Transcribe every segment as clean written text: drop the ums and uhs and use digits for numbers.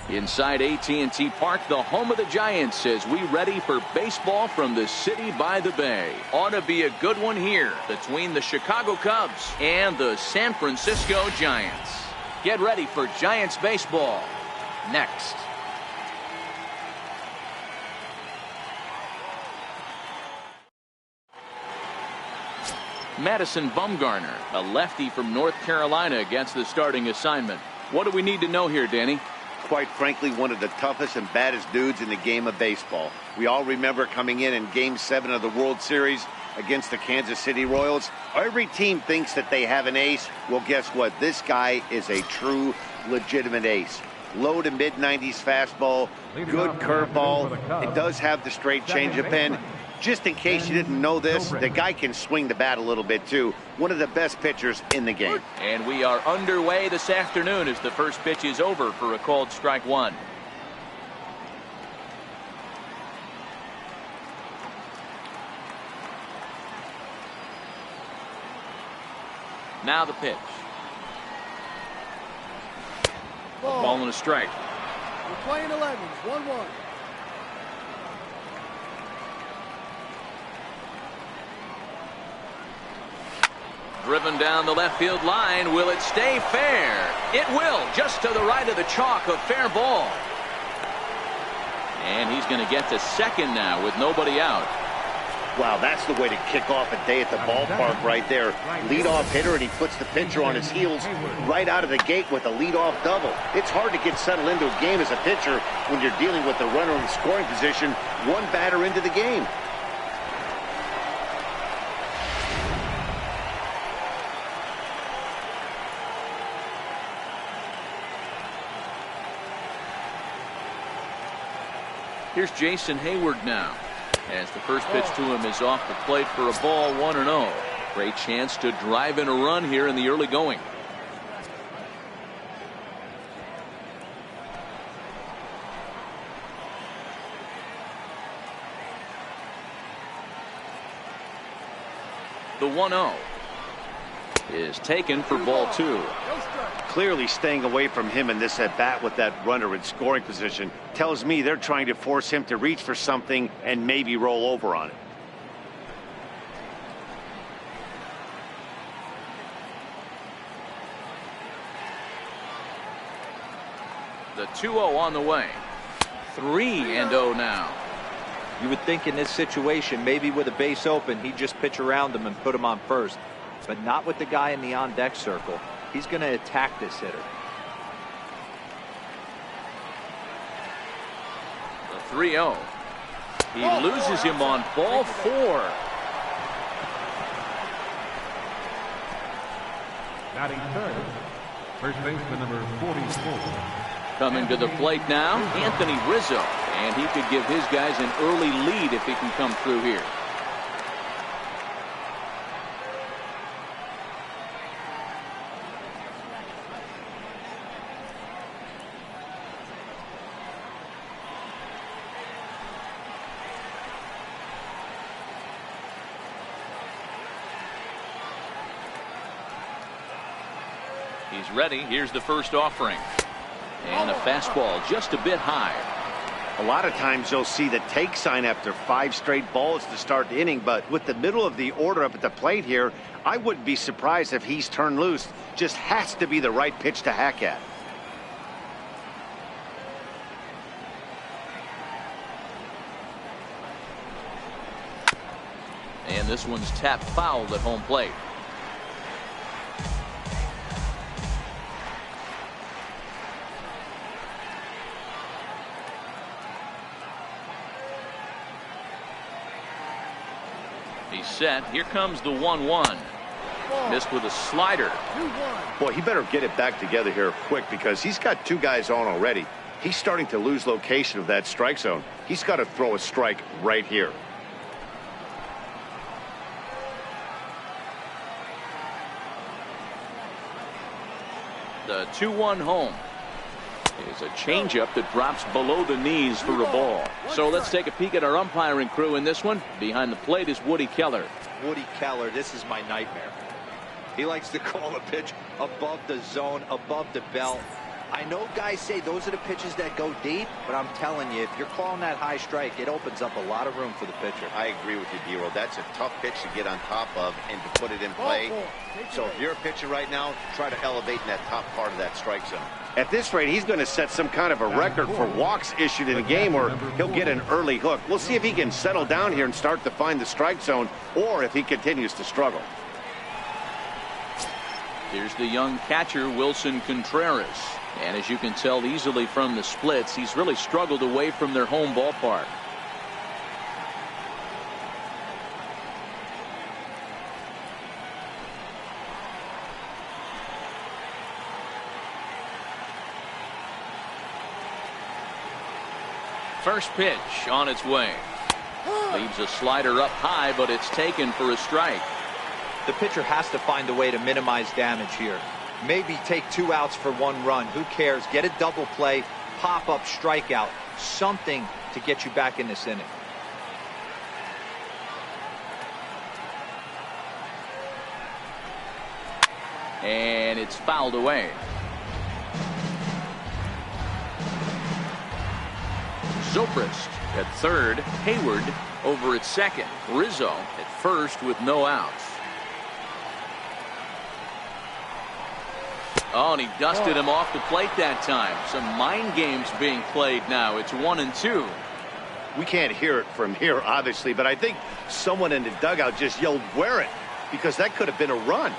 Inside AT&T Park, the home of the Giants, as we ready for baseball from the city by the bay. Ought to be a good one here between the Chicago Cubs and the San Francisco Giants. Get ready for Giants baseball next. Madison Bumgarner, a lefty from North Carolina, gets the starting assignment. What do we need to know here, Danny? Quite frankly, one of the toughest and baddest dudes in the game of baseball. We all remember coming in Game 7 of the World Series against the Kansas City Royals. Every team thinks that they have an ace. Well, guess what? This guy is a true, legitimate ace. Low to mid-90s fastball, good curveball. It does have the straight changeup, and just in case you didn't know this, the guy can swing the bat a little bit too. One of the best pitchers in the game. And we are underway this afternoon as the first pitch is over for a called strike one. Now the pitch. Ball and a strike. We're playing 11s, 1-1. Driven down the left field line. Will it stay fair? It will, just to the right of the chalk, a fair ball. And he's going to get to second now with nobody out. Wow, that's the way to kick off a day at the ballpark right there. Leadoff hitter, and he puts the pitcher on his heels right out of the gate with a leadoff double. It's hard to get settled into a game as a pitcher when you're dealing with the runner in scoring position, one batter into the game. Here's Jason Hayward now, as the first pitch to him is off the plate for a ball, 1-0. Great chance to drive in a run here in the early going. The 1-0 is taken for ball 2. Clearly staying away from him in this at-bat with that runner in scoring position tells me they're trying to force him to reach for something and maybe roll over on it. The 2-0 on the way. 3-0 now. You would think in this situation, maybe with a base open, he'd just pitch around him and put him on first, but not with the guy in the on-deck circle. He's going to attack this hitter. The 3-0. He loses him on ball 4. Batting third, first baseman number 44. Coming to the plate now, Anthony Rizzo, and he could give his guys an early lead if he can come through here. He's ready. Here's the first offering. And a fastball just a bit high. A lot of times you'll see the take sign after 5 straight balls to start the inning, but with the middle of the order up at the plate here, I wouldn't be surprised if he's turned loose. Just has to be the right pitch to hack at. And this one's tapped foul at home plate. He's set. Here comes the 1-1. Missed with a slider. Boy, he better get it back together here quick because he's got 2 guys on already. He's starting to lose location of that strike zone. He's got to throw a strike right here. The 2-1 home is a changeup that drops below the knees for a ball. So let's take a peek at our umpiring crew in this one. Behind the plate is Woody Keller. Woody Keller, this is my nightmare. He likes to call a pitch above the zone, above the belt. I know guys say those are the pitches that go deep, but I'm telling you, if you're calling that high strike, it opens up a lot of room for the pitcher. I agree with you, D-Roll. That's a tough pitch to get on top of and to put it in play. So if you're a pitcher right now, try to elevate in that top part of that strike zone. At this rate, he's going to set some kind of a record for walks issued in a game, or he'll get an early hook. We'll see if he can settle down here and start to find the strike zone, or if he continues to struggle. Here's the young catcher, Wilson Contreras. And as you can tell easily from the splits, he's really struggled away from their home ballpark. First pitch on its way. Leaves a slider up high, but it's taken for a strike. The pitcher has to find a way to minimize damage here. Maybe take 2 outs for 1 run. Who cares? Get a double play, pop up, strikeout. Something to get you back in this inning. And it's fouled away. Zobrist at third. Hayward over at second. Rizzo at first with no outs. Oh, and he dusted him off the plate that time. Some mind games being played now. It's 1-2. We can't hear it from here, obviously, but I think someone in the dugout just yelled, "Wear it," because that could have been a run.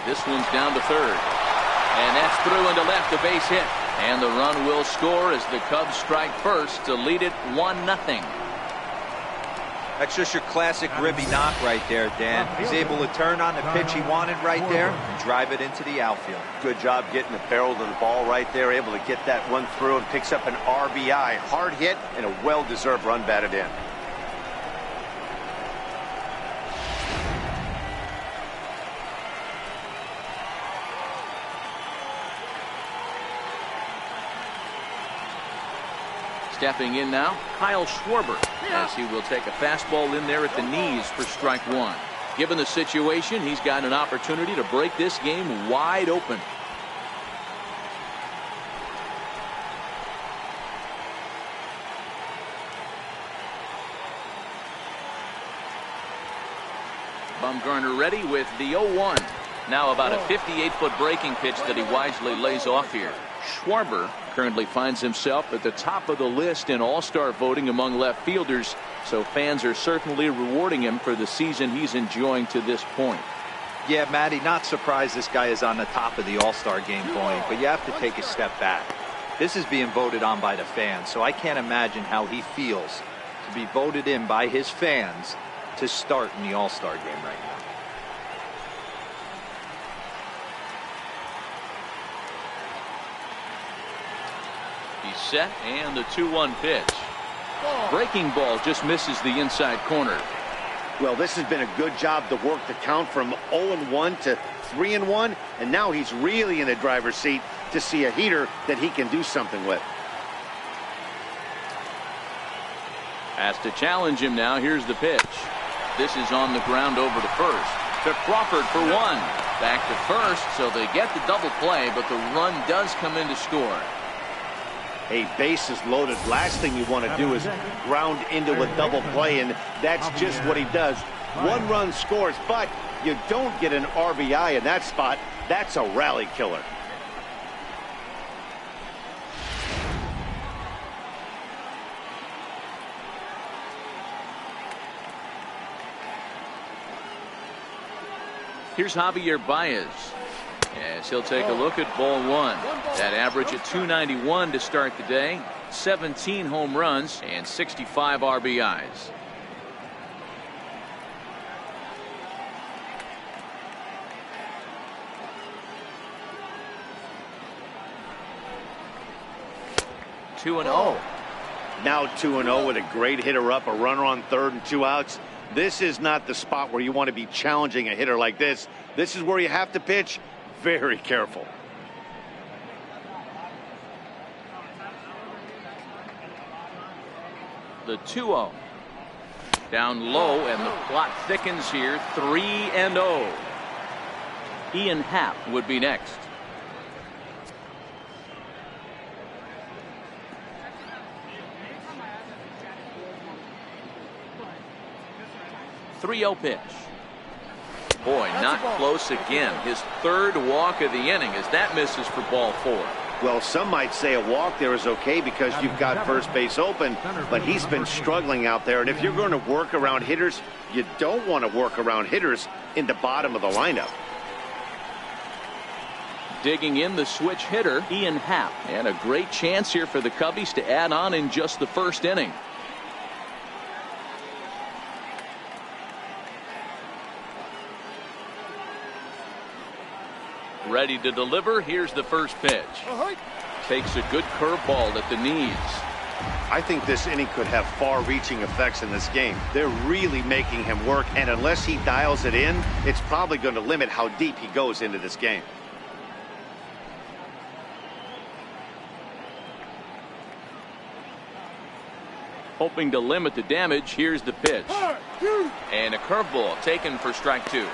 This one's down to third. And that's through into left, a base hit. And the run will score as the Cubs strike first to lead it 1-0. That's just your classic ribby knock right there, Dan. He's able to turn on the pitch he wanted right there and drive it into the outfield. Good job getting the barrel to the ball right there, able to get that one through, and picks up an RBI. Hard hit and a well-deserved run batted in. Stepping in now, Kyle Schwarber, as he will take a fastball in there at the knees for strike 1. Given the situation, he's got an opportunity to break this game wide open. Bumgarner ready with the 0-1. Now about a 58-foot breaking pitch that he wisely lays off here. Schwarber currently finds himself at the top of the list in all-star voting among left fielders, so fans are certainly rewarding him for the season he's enjoying to this point. Yeah, Matty, not surprised this guy is on the top of the all-star game voting, but you have to take a step back. This is being voted on by the fans, so I can't imagine how he feels to be voted in by his fans to start in the all-star game right now. He's set, and the 2-1 pitch. Breaking ball just misses the inside corner. Well, this has been a good job to work the count from 0-1 to 3-1, and now he's really in the driver's seat to see a heater that he can do something with. Has to challenge him now. Here's the pitch. This is on the ground over to first. To Crawford for 1. Back to first, so they get the double play, but the run does come in to score. A bases loaded. Last thing you want to do is ground into a double play, and that's just what he does. 1 run scores, but you don't get an RBI in that spot. That's a rally killer. Here's Javier Baez, as he'll take a look at ball 1. That average at 291 to start the day. 17 home runs and 65 RBIs. Two and 0. Now 2-0 with a great hitter up, a runner on third and 2 outs. This is not the spot where you want to be challenging a hitter like this. This is where you have to pitch very careful. The 2-0. Down low, and the plot thickens here. 3-0. Ian Happ would be next. 3-0 pitch. Boy, not close again. His third walk of the inning as that misses for ball 4. Well, some might say a walk there is okay because you've got first base open, but he's been struggling out there. And if you're going to work around hitters, you don't want to work around hitters in the bottom of the lineup. Digging in the switch hitter, Ian Happ. And a great chance here for the Cubbies to add on in just the first inning. Ready to deliver. Here's the first pitch. Takes a good curveball at the knees. I think this inning could have far-reaching effects in this game. They're really making him work, and unless he dials it in, it's probably going to limit how deep he goes into this game. Hoping to limit the damage, here's the pitch. And a curveball taken for strike 2.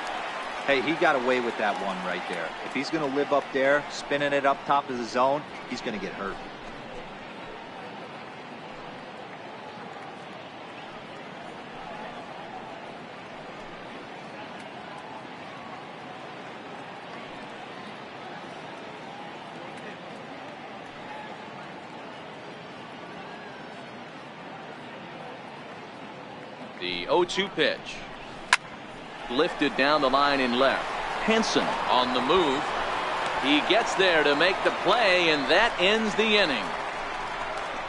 Hey, he got away with that one right there. If he's going to live up there, spinning it up top of the zone, he's going to get hurt. The 0-2 pitch. Lifted down the line in left. Henson on the move. He gets there to make the play, and that ends the inning.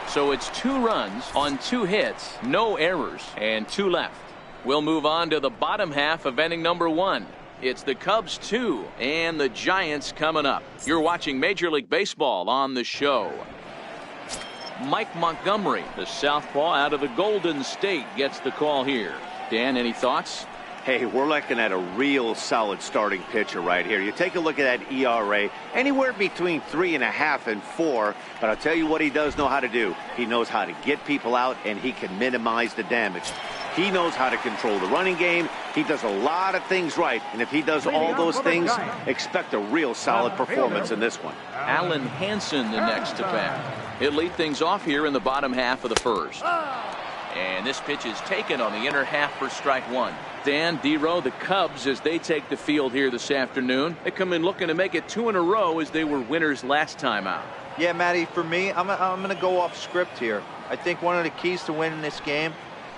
So it's 2 runs on 2 hits, no errors, and 2 left. We'll move on to the bottom half of inning number 1. It's the Cubs 2 and the Giants coming up. You're watching Major League Baseball on the show. Mike Montgomery, the southpaw out of the Golden State, gets the call here. Dan, any thoughts? Hey, we're looking at a real solid starting pitcher right here. You take a look at that ERA, anywhere between 3.5 and 4. But I'll tell you what he does know how to do. He knows how to get people out, and he can minimize the damage. He knows how to control the running game. He does a lot of things right. And if he does all those things, expect a real solid performance in this one. Alan Hansen the next to bat. He'll lead things off here in the bottom half of the first. And this pitch is taken on the inner half for strike 1. Dan, D-Row, the Cubs, as they take the field here this afternoon, they come in looking to make it 2 in a row as they were winners last time out. Yeah, Matty, for me, I'm going to go off script here. I think one of the keys to winning this game,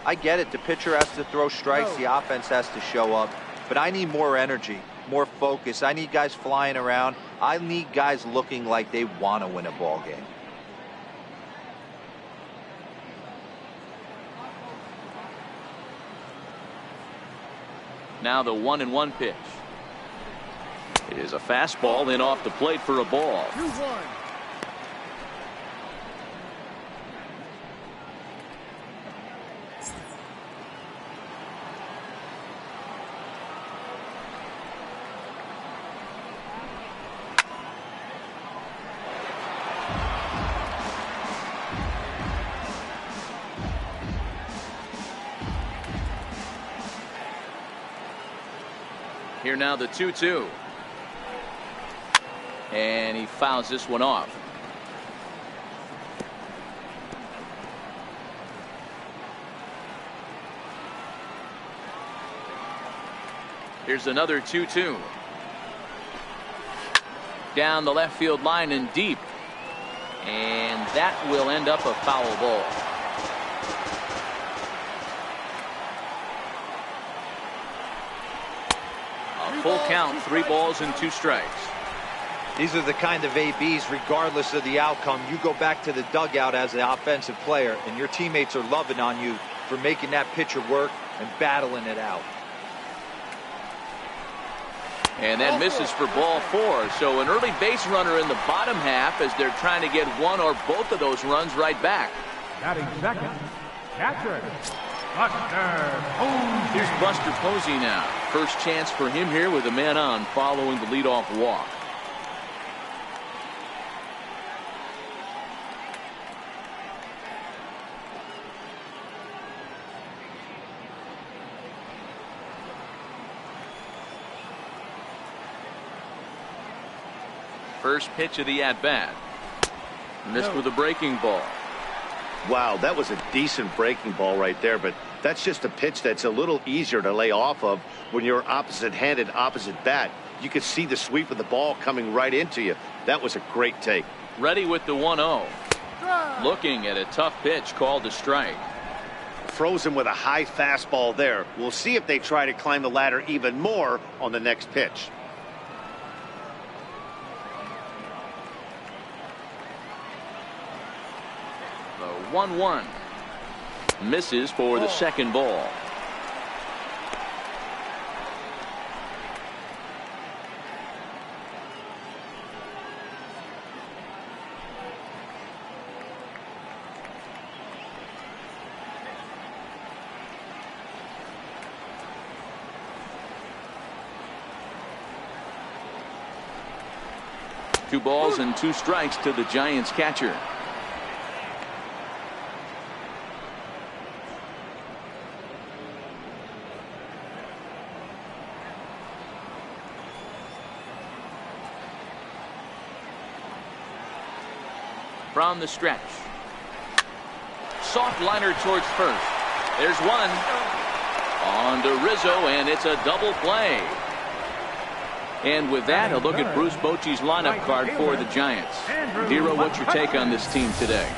I get it, the pitcher has to throw strikes, the offense has to show up, but I need more energy, more focus. I need guys flying around. I need guys looking like they want to win a ball game. Now the 1-1 pitch. It is a fastball in off the plate for a ball. 2-1. Here now the 2-2. And he fouls this one off. Here's another 2-2. Down the left field line and deep. And that will end up a foul ball. Full count, 3 balls and 2 strikes. These are the kind of ABs, regardless of the outcome. You go back to the dugout as an offensive player, and your teammates are loving on you for making that pitcher work and battling it out. And that misses for ball 4. So an early base runner in the bottom half as they're trying to get one or both of those runs right back. Batting second, catcher. Here's Buster Posey now. First chance for him here with a man on following the leadoff walk. First pitch of the at-bat. Missed with a breaking ball. Wow, that was a decent breaking ball right there, but that's just a pitch that's a little easier to lay off of when you're opposite-handed, opposite bat. You could see the sweep of the ball coming right into you. That was a great take. Ready with the 1-0. Looking at a tough pitch called a strike. Frozen with a high fastball there. We'll see if they try to climb the ladder even more on the next pitch. The 1-1. Misses for the second ball. Two balls and two strikes to the Giants catcher. From the stretch. Soft liner towards first. There's one. On to Rizzo, and it's a double play. And with that, a look at Bruce Bochy's lineup card for the Giants. Dero, what's your take on this team today?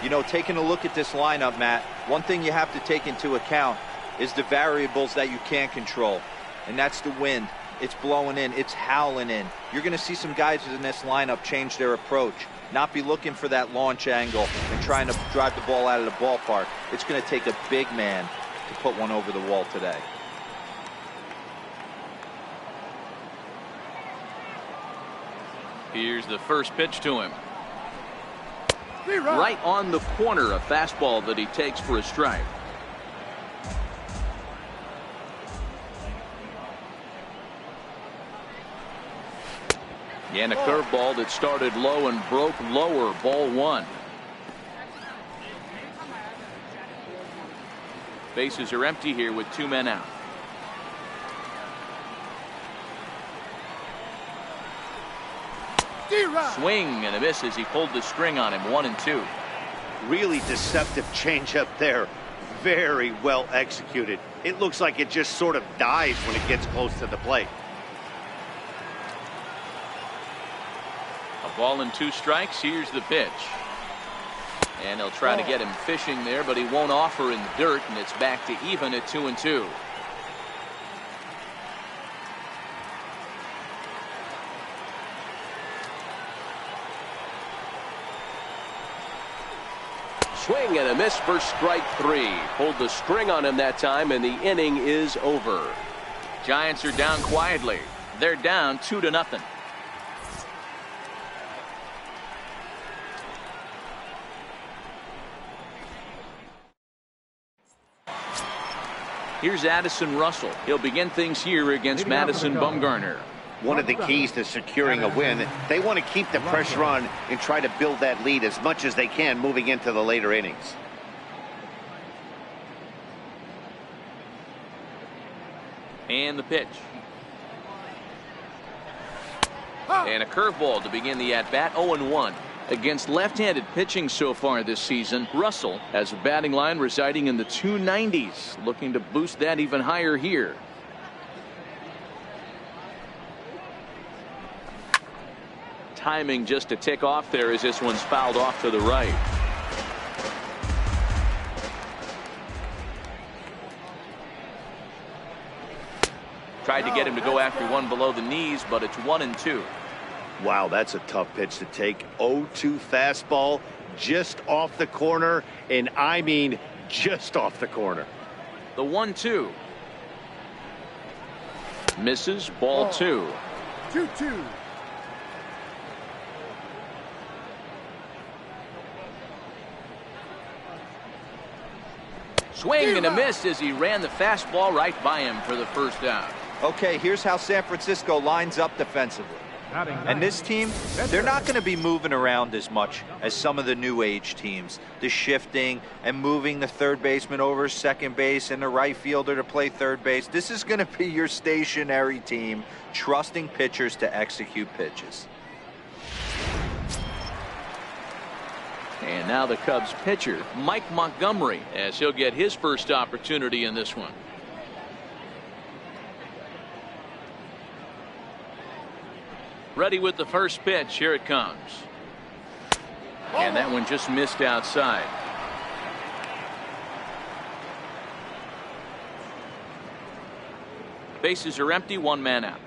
You know, taking a look at this lineup, Matt, one thing you have to take into account is the variables that you can't control. And that's the wind. It's blowing in. It's howling in. You're going to see some guys in this lineup change their approach. Not be looking for that launch angle and trying to drive the ball out of the ballpark. It's going to take a big man to put one over the wall today. Here's the first pitch to him. Right on the corner, a fastball that he takes for a strike. And a curveball that started low and broke lower. Ball one. Bases are empty here with two men out. Swing and a miss as he pulled the string on him. 1-2. Really deceptive changeup there. Very well executed. It looks like it just sort of dies when it gets close to the plate. A ball and two strikes. Here's the pitch. And he'll try to get him fishing there, but he won't offer in the dirt, and it's back to even at 2-2. Swing and a miss for strike three. Pulled the string on him that time, and the inning is over. Giants are down quietly. They're down 2-0. Here's Addison Russell. He'll begin things here against Madison Bumgarner. One of the keys to securing a win, they want to keep the pressure on and try to build that lead as much as they can moving into the later innings. And the pitch. And a curveball to begin the at-bat. 0-1. Against left-handed pitching so far this season, Russell has a batting line residing in the 290s, looking to boost that even higher here. Timing just to tick off there as this one's fouled off to the right. Tried to get him to go after one below the knees, but it's 1-2. Wow, that's a tough pitch to take. 0-2 fastball just off the corner, and I mean just off the corner. The 1-2. Misses. Ball 2. 2-2. Swing and a miss as he ran the fastball right by him for the first out. Okay, here's how San Francisco lines up defensively. And this team, they're not going to be moving around as much as some of the new age teams. The shifting and moving the third baseman over second base and the right fielder to play third base. This is going to be your stationary team, trusting pitchers to execute pitches. And now the Cubs pitcher, Mike Montgomery, as he'll get his first opportunity in this one. Ready with the first pitch. Here it comes. And that one just missed outside. Bases are empty, one man out.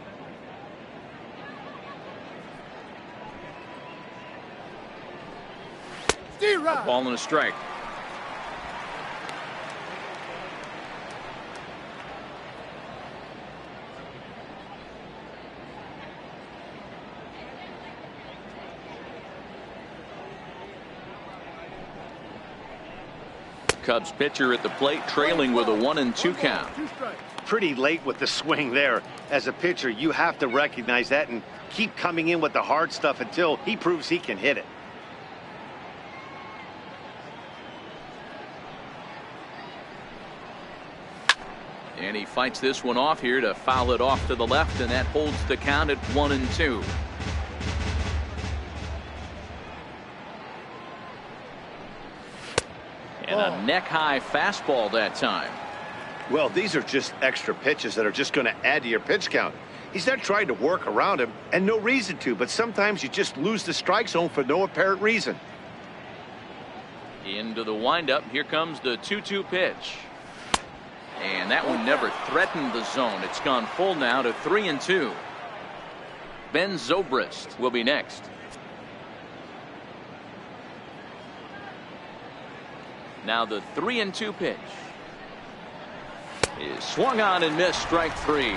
A ball and a strike. Cubs pitcher at the plate, trailing with a 1-2 count. Pretty late with the swing there. As a pitcher, you have to recognize that and keep coming in with the hard stuff until he proves he can hit it. And he fights this one off here to foul it off to the left, and that holds the count at 1-2. And a neck-high fastball that time. Well, these are just extra pitches that are just going to add to your pitch count. He's not trying to work around him, and no reason to, but sometimes you just lose the strike zone for no apparent reason. Into the windup. Here comes the 2-2 pitch. And that one never threatened the zone. It's gone full now to 3-2. Ben Zobrist will be next. Now the 3-2 pitch is swung on and missed. Strike three.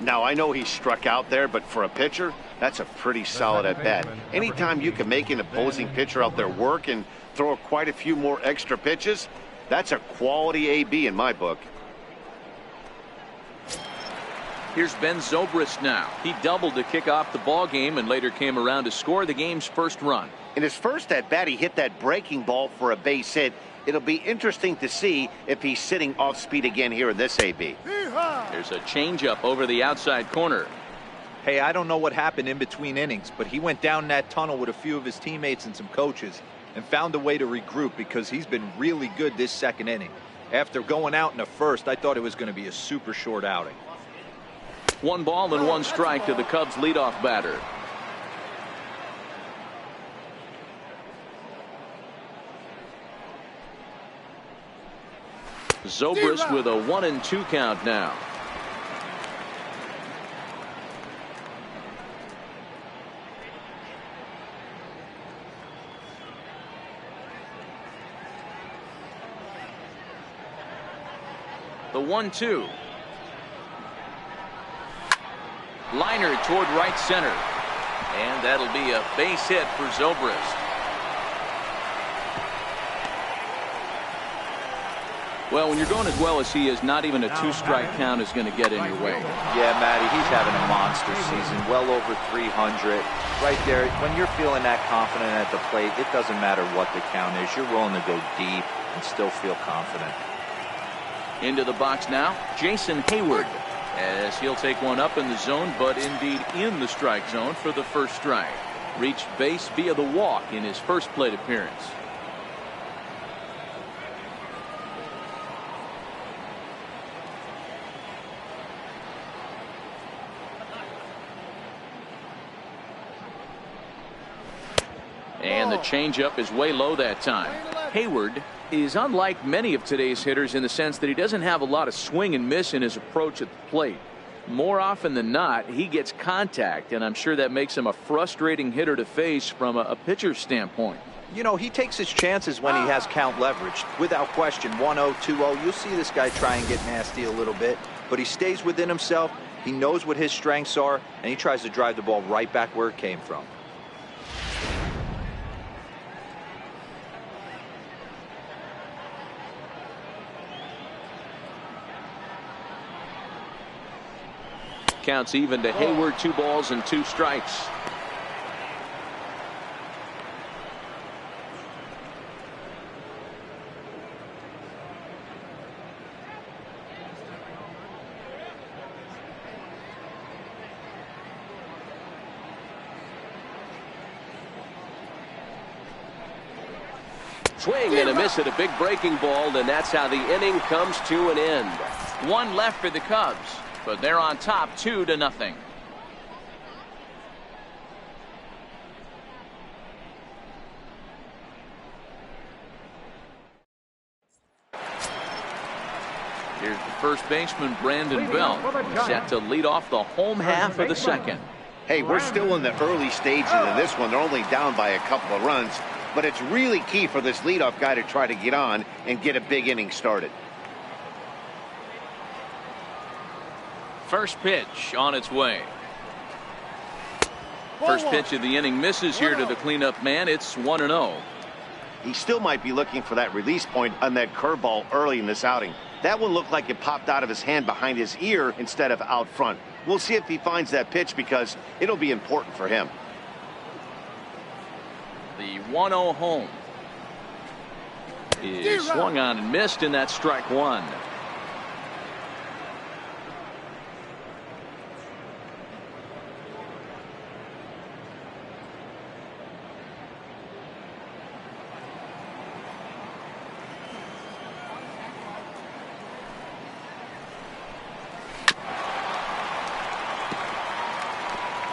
Now I know he struck out there, but for a pitcher, that's a pretty solid at bat. Anytime you can make an opposing pitcher out there work and throw quite a few more extra pitches, that's a quality AB in my book. Here's Ben Zobrist now. He doubled to kick off the ball game and later came around to score the game's first run. In his first at bat, he hit that breaking ball for a base hit. It'll be interesting to see if he's sitting off speed again here in this AB. There's a changeup over the outside corner. Hey, I don't know what happened in between innings, but he went down that tunnel with a few of his teammates and some coaches and found a way to regroup because he's been really good this second inning. After going out in the first, I thought it was going to be a super short outing. 1 ball and 1 strike to the Cubs leadoff batter. Zobrist with a 1-2 count now. The 1-2. Liner toward right center. And that'll be a base hit for Zobrist. Well, when you're going as well as he is, not even a 2-strike count is going to get in your way. Yeah, Matty, he's having a monster season, well over 300. Right there, when you're feeling that confident at the plate, it doesn't matter what the count is. You're willing to go deep and still feel confident. Into the box now, Jason Hayward, as he'll take one up in the zone, but indeed in the strike zone for the first strike. Reached base via the walk in his first plate appearance. And the changeup is way low that time. Hayward is unlike many of today's hitters in the sense that he doesn't have a lot of swing and miss in his approach at the plate. More often than not, he gets contact, and I'm sure that makes him a frustrating hitter to face from a pitcher's standpoint. You know, he takes his chances when he has count leverage. Without question, 1-0, 2-0, you'll see this guy try and get nasty a little bit, but he stays within himself. He knows what his strengths are, and he tries to drive the ball right back where it came from. Counts even to Hayward, 2 balls and 2 strikes. Swing and a miss at a big breaking ball, and that's how the inning comes to an end. One left for the Cubs, but they're on top 2-0. Here's the first baseman, Brandon Belt, set to lead off the home half of the second. Hey, we're still in the early stages of this one. They're only down by a couple of runs, but it's really key for this leadoff guy to try to get on and get a big inning started. First pitch on its way. First pitch of the inning misses here to the cleanup man. It's 1-0. He still might be looking for that release point on that curveball early in this outing. That one looked like it popped out of his hand behind his ear instead of out front. We'll see if he finds that pitch because it'll be important for him. The 1-0 home is swung on and missed, and that's strike one.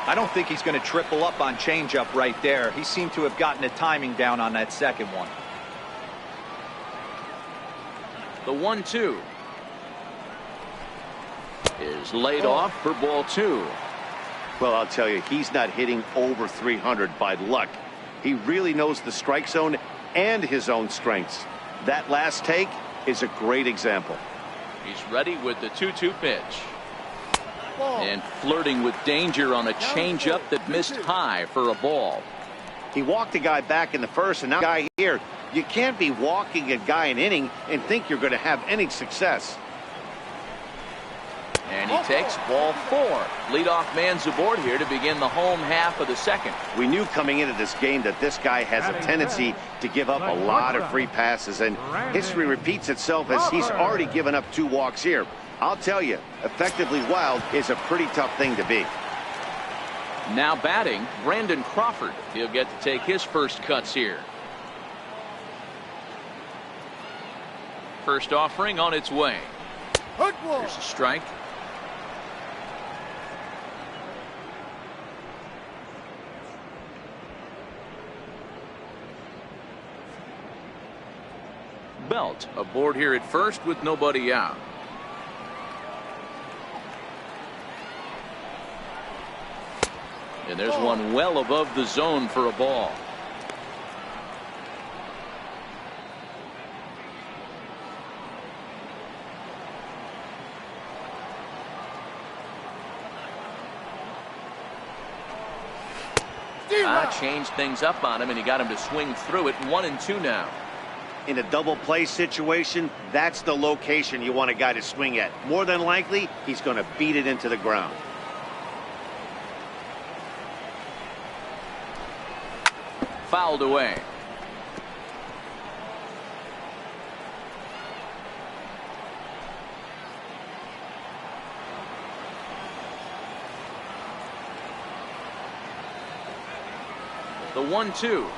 I don't think he's going to triple up on changeup right there. He seemed to have gotten the timing down on that second one. The 1-2 is laid off for ball two. Well, I'll tell you, he's not hitting over 300 by luck. He really knows the strike zone and his own strengths. That last take is a great example. He's ready with the 2-2 pitch. And flirting with danger on a changeup that missed high for a ball. He walked the guy back in the first, and now the guy here. You can't be walking a guy an inning and think you're going to have any success. And he takes ball four. Leadoff man's aboard here to begin the home half of the second. We knew coming into this game that this guy has a tendency to give up a lot of free passes, and history repeats itself as he's already given up 2 walks here. I'll tell you, effectively wild is a pretty tough thing to be. Now batting, Brandon Crawford. He'll get to take his first cuts here. First offering on its way. Here's a strike. Belt aboard here at first with nobody out. And there's one well above the zone for a ball. Changed things up on him, and he got him to swing through it. 1-2 now. In a double play situation, that's the location you want a guy to swing at. More than likely, he's going to beat it into the ground. Fouled away. The 1-2.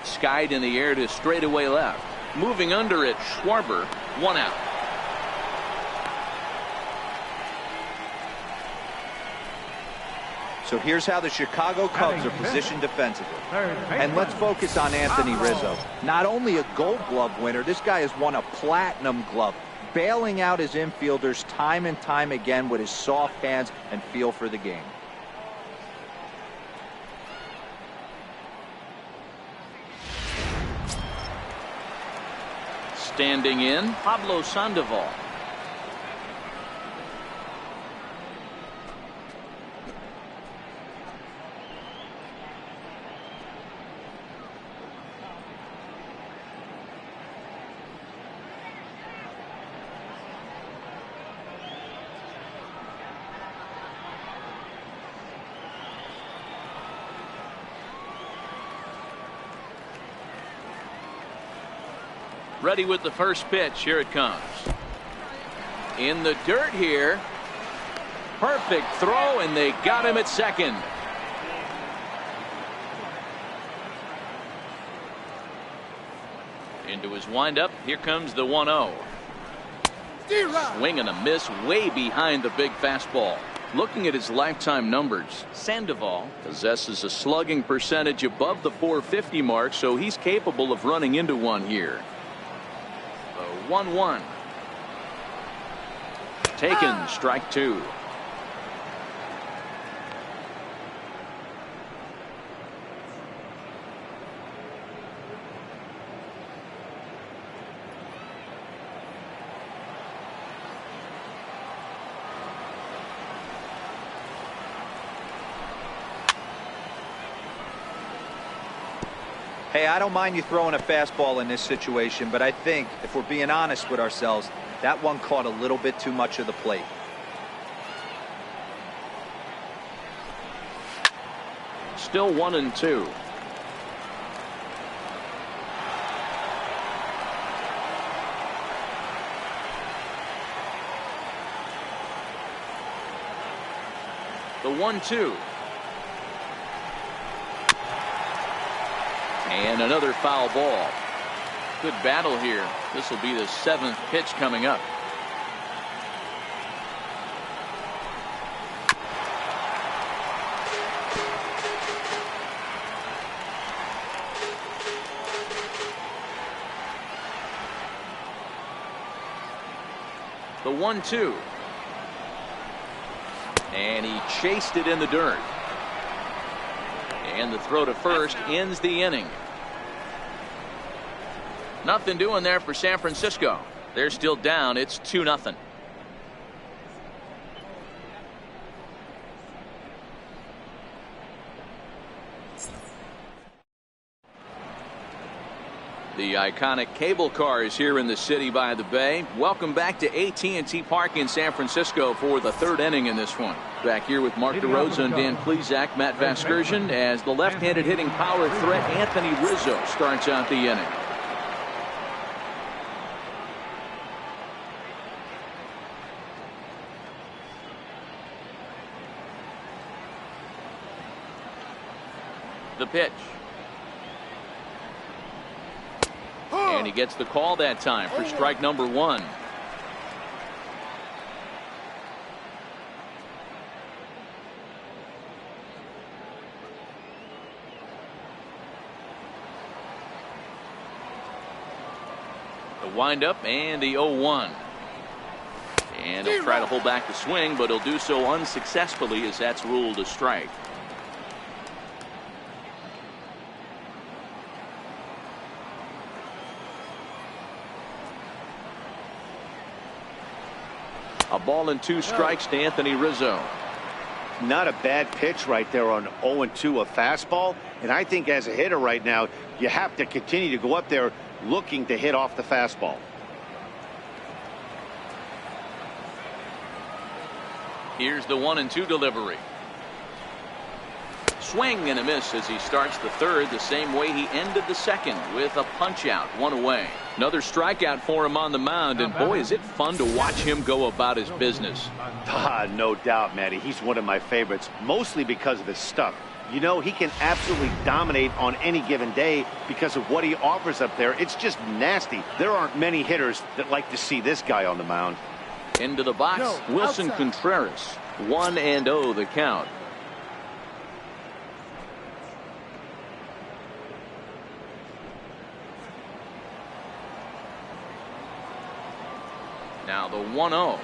Skied in the air to straightaway left. Moving under it, Schwarber. 1 out. So here's how the Chicago Cubs are positioned defensively. And let's focus on Anthony Rizzo. Not only a Gold Glove winner, this guy has won a Platinum Glove, bailing out his infielders time and time again with his soft hands and feel for the game. Standing in, Pablo Sandoval. Ready with the first pitch. Here it comes. In the dirt here. Perfect throw, and they got him at second. . Into his windup, here comes the 1-0. Swing and a miss way behind the big fastball. Looking at his lifetime numbers, Sandoval possesses a slugging percentage above the .450 mark, so he's capable of running into one here. The 1-1. Taken, strike two. Hey, I don't mind you throwing a fastball in this situation, but I think, if we're being honest with ourselves, that one caught a little bit too much of the plate. Still 1-2. The 1-2. And another foul ball. Good battle here. This will be the 7th pitch coming up. The 1-2. And he chased it in the dirt. And the throw to first ends the inning. Nothing doing there for San Francisco. They're still down. It's 2-0. The iconic cable car is here in the city by the bay. Welcome back to AT&T Park in San Francisco for the 3rd inning in this one. Back here with Mark DeRosa and Dan Plesac, Matt Vasgersian, as the left-handed hitting power threat Anthony Rizzo starts out the inning. The pitch. And he gets the call that time for strike number 1. The windup and the 0-1. And he'll try to hold back the swing, but he'll do so unsuccessfully as that's ruled a strike. A ball and 2 strikes to Anthony Rizzo. Not a bad pitch right there on 0-2, a fastball. And I think as a hitter right now, you have to continue to go up there looking to hit off the fastball. Here's the 1-2 delivery. Swing and a miss as he starts the 3rd the same way he ended the 2nd with a punch out, 1 away. Another strikeout for him on the mound, and boy, is it fun to watch him go about his business. No doubt, Matty. He's one of my favorites, mostly because of his stuff. You know, he can absolutely dominate on any given day because of what he offers up there. It's just nasty. There aren't many hitters that like to see this guy on the mound. Into the box, Wilson Contreras. 1-0 the count. Now the 1-0.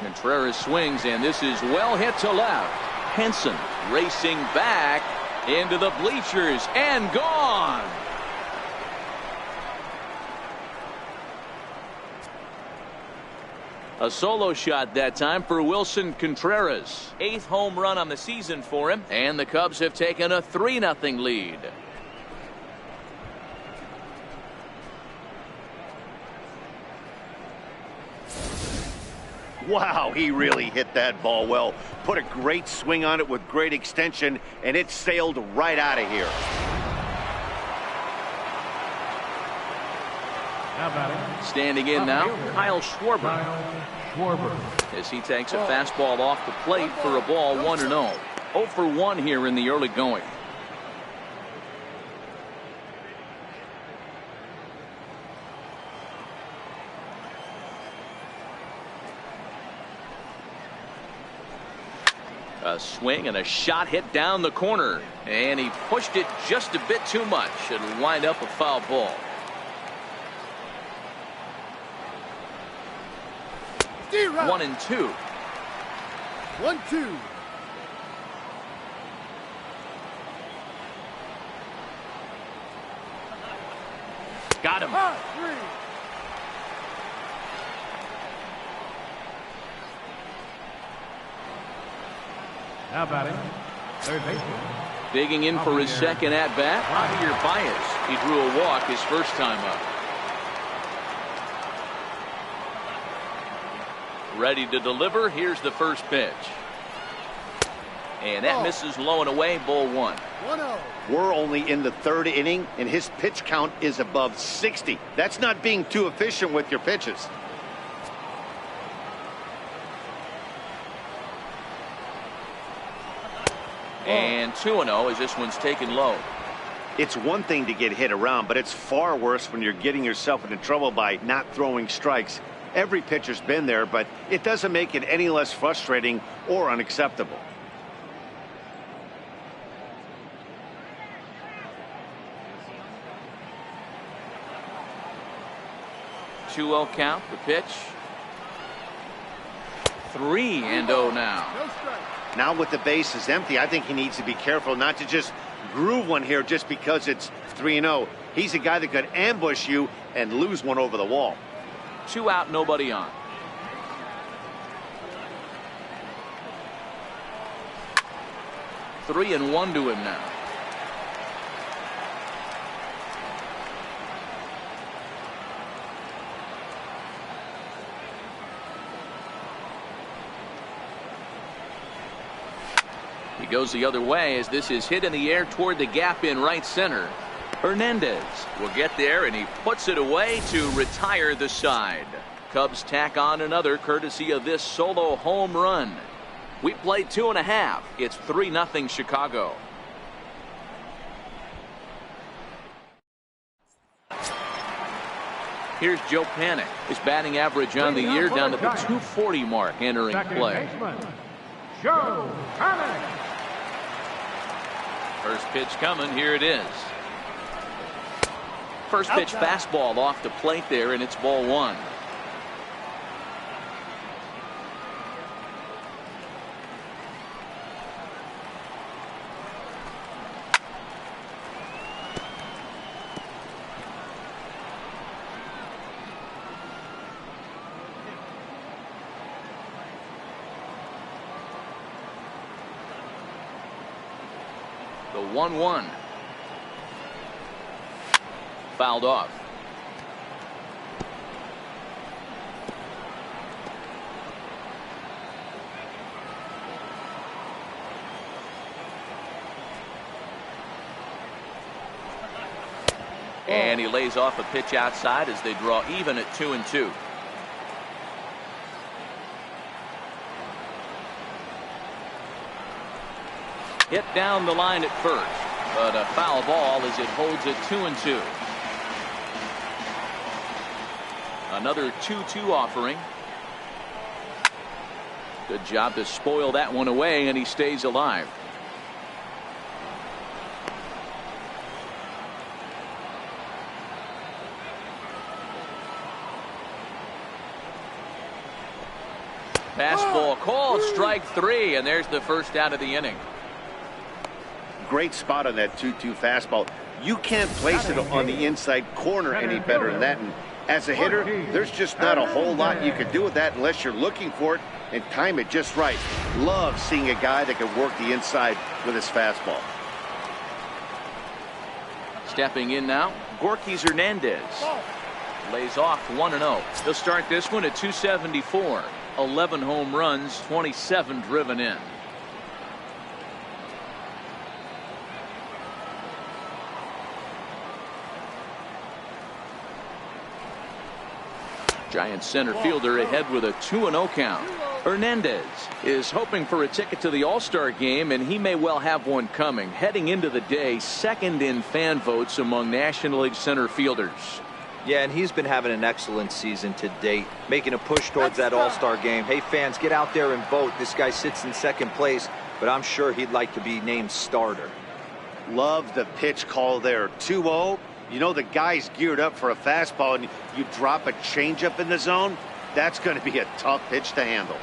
Contreras swings, and this is well hit to left. Henson racing back into the bleachers and gone. A solo shot that time for Wilson Contreras. 8th home run on the season for him, and the Cubs have taken a 3-0 lead. Wow, he really hit that ball well. Put a great swing on it with great extension, and it sailed right out of here. Standing in now, Kyle Schwarber. As he takes a fastball off the plate for a ball, 1-0. 0 for 1 here in the early going. A swing and a shot hit down the corner. And he pushed it just a bit too much. It'll wind up a foul ball. D-Rock. 1-2. 1-2. Got him. Hot 3. Now batting, third baseman. Digging in for his second at bat, Javier Baez. He drew a walk his first time up. Ready to deliver. Here's the first pitch. And that misses low and away, ball 1. 1-0. We're only in the third inning, and his pitch count is above 60. That's not being too efficient with your pitches. And 2-0 as this one's taken low. It's one thing to get hit around, but it's far worse when you're getting yourself into trouble by not throwing strikes. Every pitcher's been there, but it doesn't make it any less frustrating or unacceptable. 2-0 count, the pitch. 3-0 now. No strike. Now with the bases empty, I think he needs to be careful not to just groove one here just because it's 3-0. He's a guy that could ambush you and lose one over the wall. 2 out, nobody on. Three and 1 to him now. He goes the other way as this is hit in the air toward the gap in right center. Hernandez will get there, and he puts it away to retire the side. Cubs tack on another courtesy of this solo home run. We played 2.5. It's 3-0 Chicago. Here's Joe Panik. His batting average on the year down to the 240 mark entering Second play. baseman, Joe Panik. First pitch coming. Here it is. First pitch fastball off the plate there, and it's ball 1. The 1-1. Fouled off. And he lays off a pitch outside as they draw even at 2-2. Hit down the line at first, but a foul ball as it holds it 2-2. Another 2-2 offering. Good job to spoil that one away, and he stays alive. Fastball called, strike 3, and there's the first out of the inning. Great spot on that 2-2 fastball. You can't place it on the inside corner any better than that. And as a hitter, there's just not a whole lot you can do with that unless you're looking for it and time it just right. Love seeing a guy that can work the inside with his fastball. Stepping in now, Gorkys Hernandez. Lays off 1-0. They'll start this one at 274. 11 home runs, 27 driven in. Giants center fielder ahead with a 2-0 count. Hernandez is hoping for a ticket to the All-Star game, and he may well have one coming. Heading into the day, second in fan votes among National League center fielders. Yeah, and he's been having an excellent season to date, making a push towards that All-Star game. Hey, fans, get out there and vote. This guy sits in second place but I'm sure he'd like to be named starter. Love the pitch call there. 2-0. You know the guy's geared up for a fastball, and you drop a changeup in the zone. That's going to be a tough pitch to handle.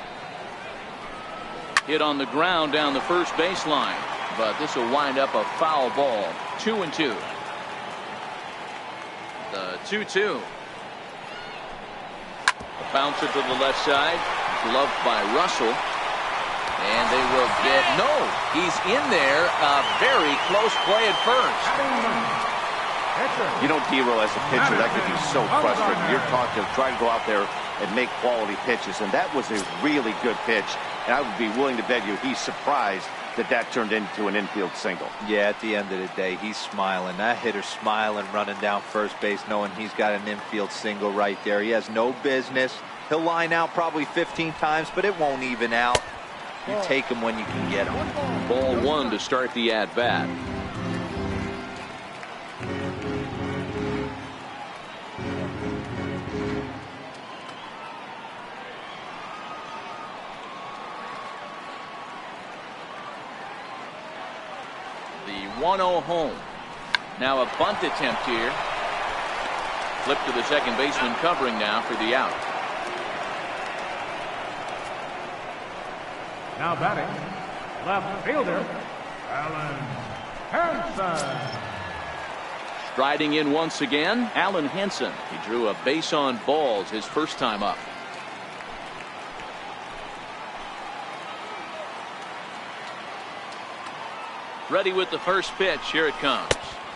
Hit on the ground down the first baseline, but this will wind up a foul ball. 2-2. The 2-2. A bouncer to the left side, gloved by Russell. And they will get, no, he's in there. A very close play at first. You know, D-Roll, as a pitcher, that could be so frustrating. You're trying to go out there and make quality pitches, and that was a really good pitch. And I would be willing to bet you he's surprised that turned into an infield single. Yeah, at the end of the day, he's smiling. That hitter's smiling, running down first base, knowing he's got an infield single right there. He has no business. He'll line out probably 15 times, but it won't even out. You take him when you can get him. Ball one to start the at-bat. The 1-0 home. Now a bunt attempt here. Flip to the second baseman covering now for the out. Now batting, left fielder, Alan Hansen. Striding in once again, Alan Hansen. He drew a base on balls his first time up. Ready with the first pitch. Here it comes.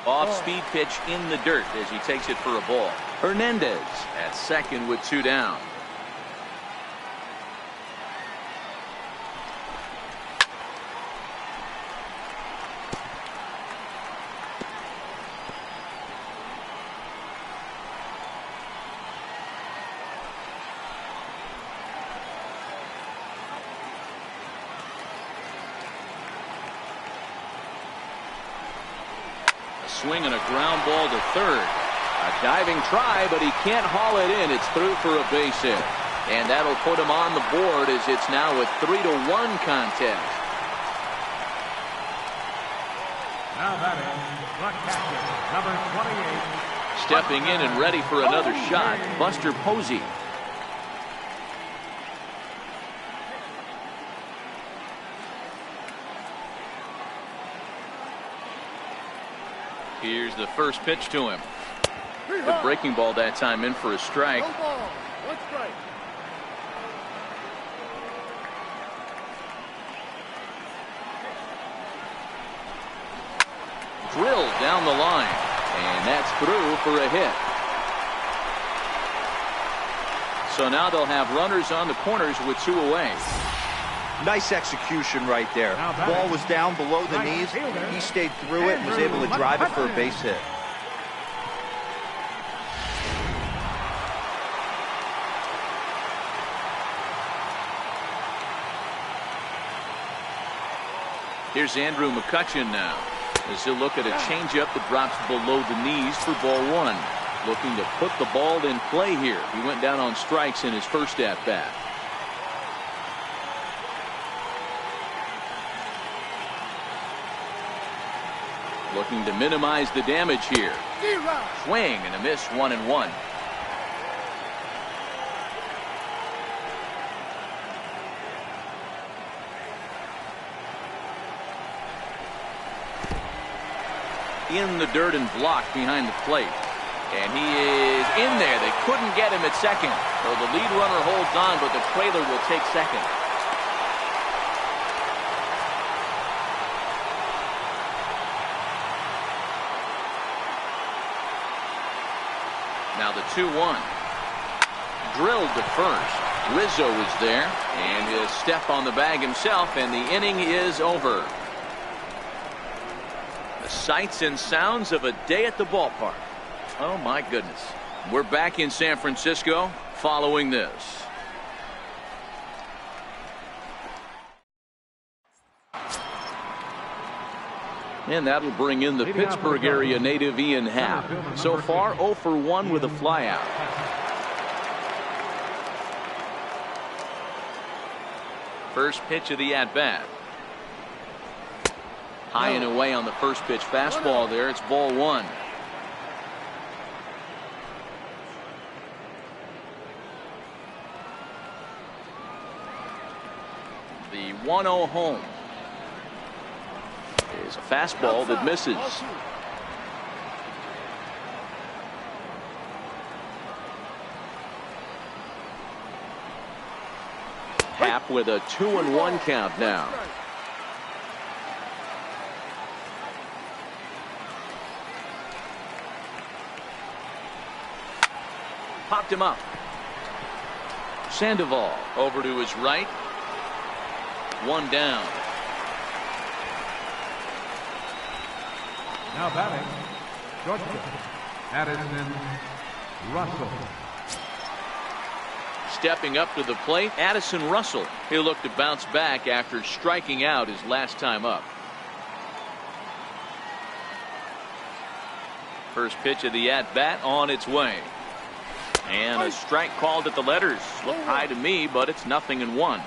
Off-speed pitch in the dirt as he takes it for a ball. Hernandez at second with two down. Swing and a ground ball to third. A diving try, but he can't haul it in. It's through for a base hit. And that'll put him on the board as it's now a 3-1 contest. Now batting, the catcher, number 28. Stepping in and ready for another shot, Buster Posey. Here's the first pitch to him. The breaking ball that time in for a strike. No ball. One strike. Drilled down the line. And that's through for a hit. So now they'll have runners on the corners with two away. Nice execution right there. Ball was down below the knees. He stayed through it and was able to drive it for a base hit. Here's Andrew McCutchen now, as he'll look at a changeup that drops below the knees for ball one. Looking to put the ball in play here. He went down on strikes in his first at-bat. Looking to minimize the damage here. Swing and a miss, 1-1. In the dirt and blocked behind the plate. And he is in there. They couldn't get him at second. So the lead runner holds on, but the trailer will take second. Now the 2-1. Drilled to first. Rizzo is there, and he'll step on the bag himself, and the inning is over. The sights and sounds of a day at the ballpark. Oh my goodness. We're back in San Francisco following this. And that'll bring in the Pittsburgh area native Ian Happ. So far 0 for 1 with a flyout. First pitch of the at-bat. High and away on the first pitch fastball there. It's ball one. The 1-0 home is a fastball that misses. Happ with a 2-1 count now. Popped him up. Sandoval over to his right. One down. Now batting, shortstop, Addison Russell. Stepping up to the plate, Addison Russell. He'll look to bounce back after striking out his last time up. First pitch of the at-bat on its way. And a strike called at the letters. Looked high to me, but it's 0-1.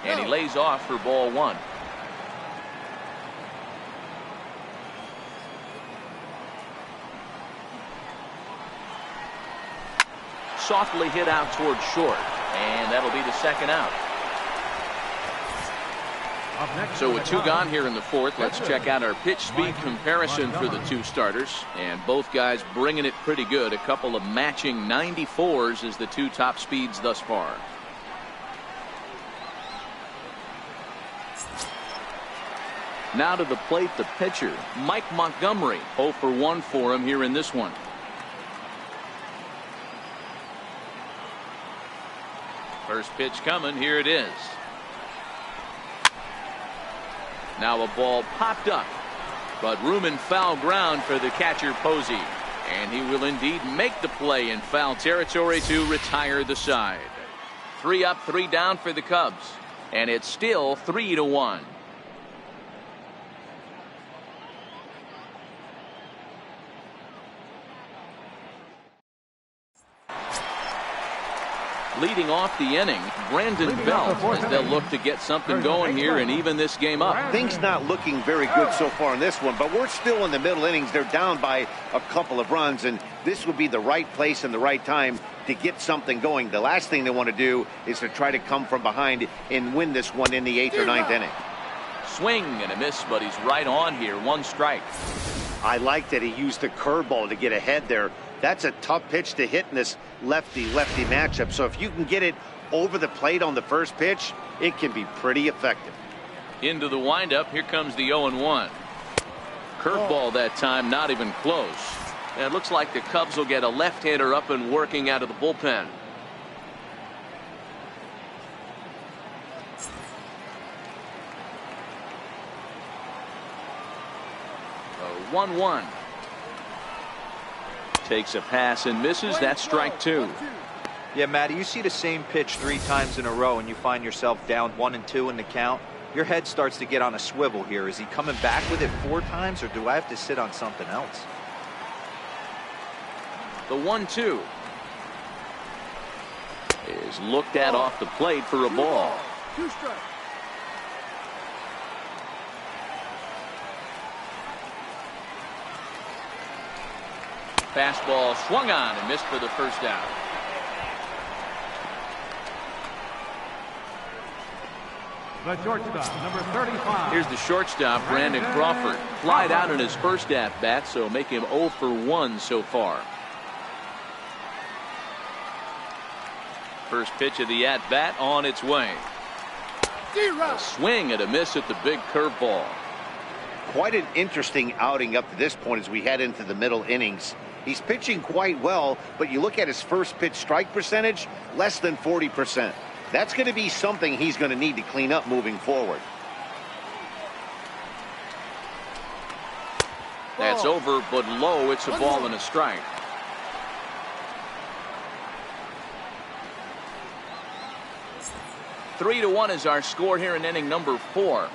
And he lays off for ball one. Softly hit out towards short, and that'll be the second out. So with two gone here in the fourth, let's check out our pitch speed comparison for the two starters. And both guys bringing it pretty good. A couple of matching 94s as the two top speeds thus far. Now to the plate, the pitcher, Mike Montgomery. 0 for 1 for him here in this one. First pitch coming. Here it is. Now a ball popped up, but room and foul ground for the catcher Posey. And he will indeed make the play in foul territory to retire the side. 3 up, 3 down for the Cubs. And it's still 3-1. Leading off the inning, Brandon Belt, as they'll look to get something going here and even this game up. Things not looking very good so far in this one, but we're still in the middle innings. They're down by a couple of runs, and this would be the right place and the right time to get something going. The last thing they want to do is to try to come from behind and win this one in the 8th or 9th inning. Swing and a miss, but he's right on here. 1 strike. I like that he used the curveball to get ahead there. That's a tough pitch to hit in this lefty-lefty matchup. So if you can get it over the plate on the first pitch, it can be pretty effective. Into the windup. Here comes the 0-1. Curveball that time, not even close. And it looks like the Cubs will get a left-hander up and working out of the bullpen. A 1-1. Takes a pass and misses. That's strike 2. Yeah, Matty, you see the same pitch 3 times in a row and you find yourself down 1-2 in the count. Your head starts to get on a swivel here. Is he coming back with it 4 times, or do I have to sit on something else? The 1-2 is looked at off the plate for a ball. 2 strikes. Fastball swung on and missed for the first out. The shortstop, number 35. Here's the shortstop, Brandon Crawford. Flied out in his first at-bat, so make him 0 for 1 so far. First pitch of the at-bat on its way. A swing and a miss at the big curveball. Quite an interesting outing up to this point as we head into the middle innings. He's pitching quite well, but you look at his first pitch strike percentage, less than 40%. That's going to be something he's going to need to clean up moving forward. That's over, but low. It's a ball and a strike. Three to 1 is our score here in inning number 4.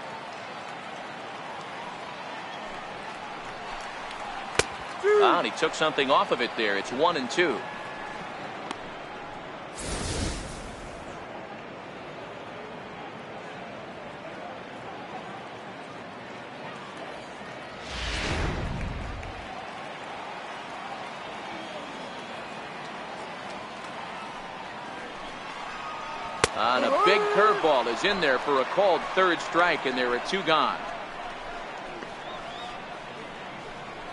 Oh, and he took something off of it there. It's 1-2. And a big curveball is in there for a called third strike, and there are 2 gone.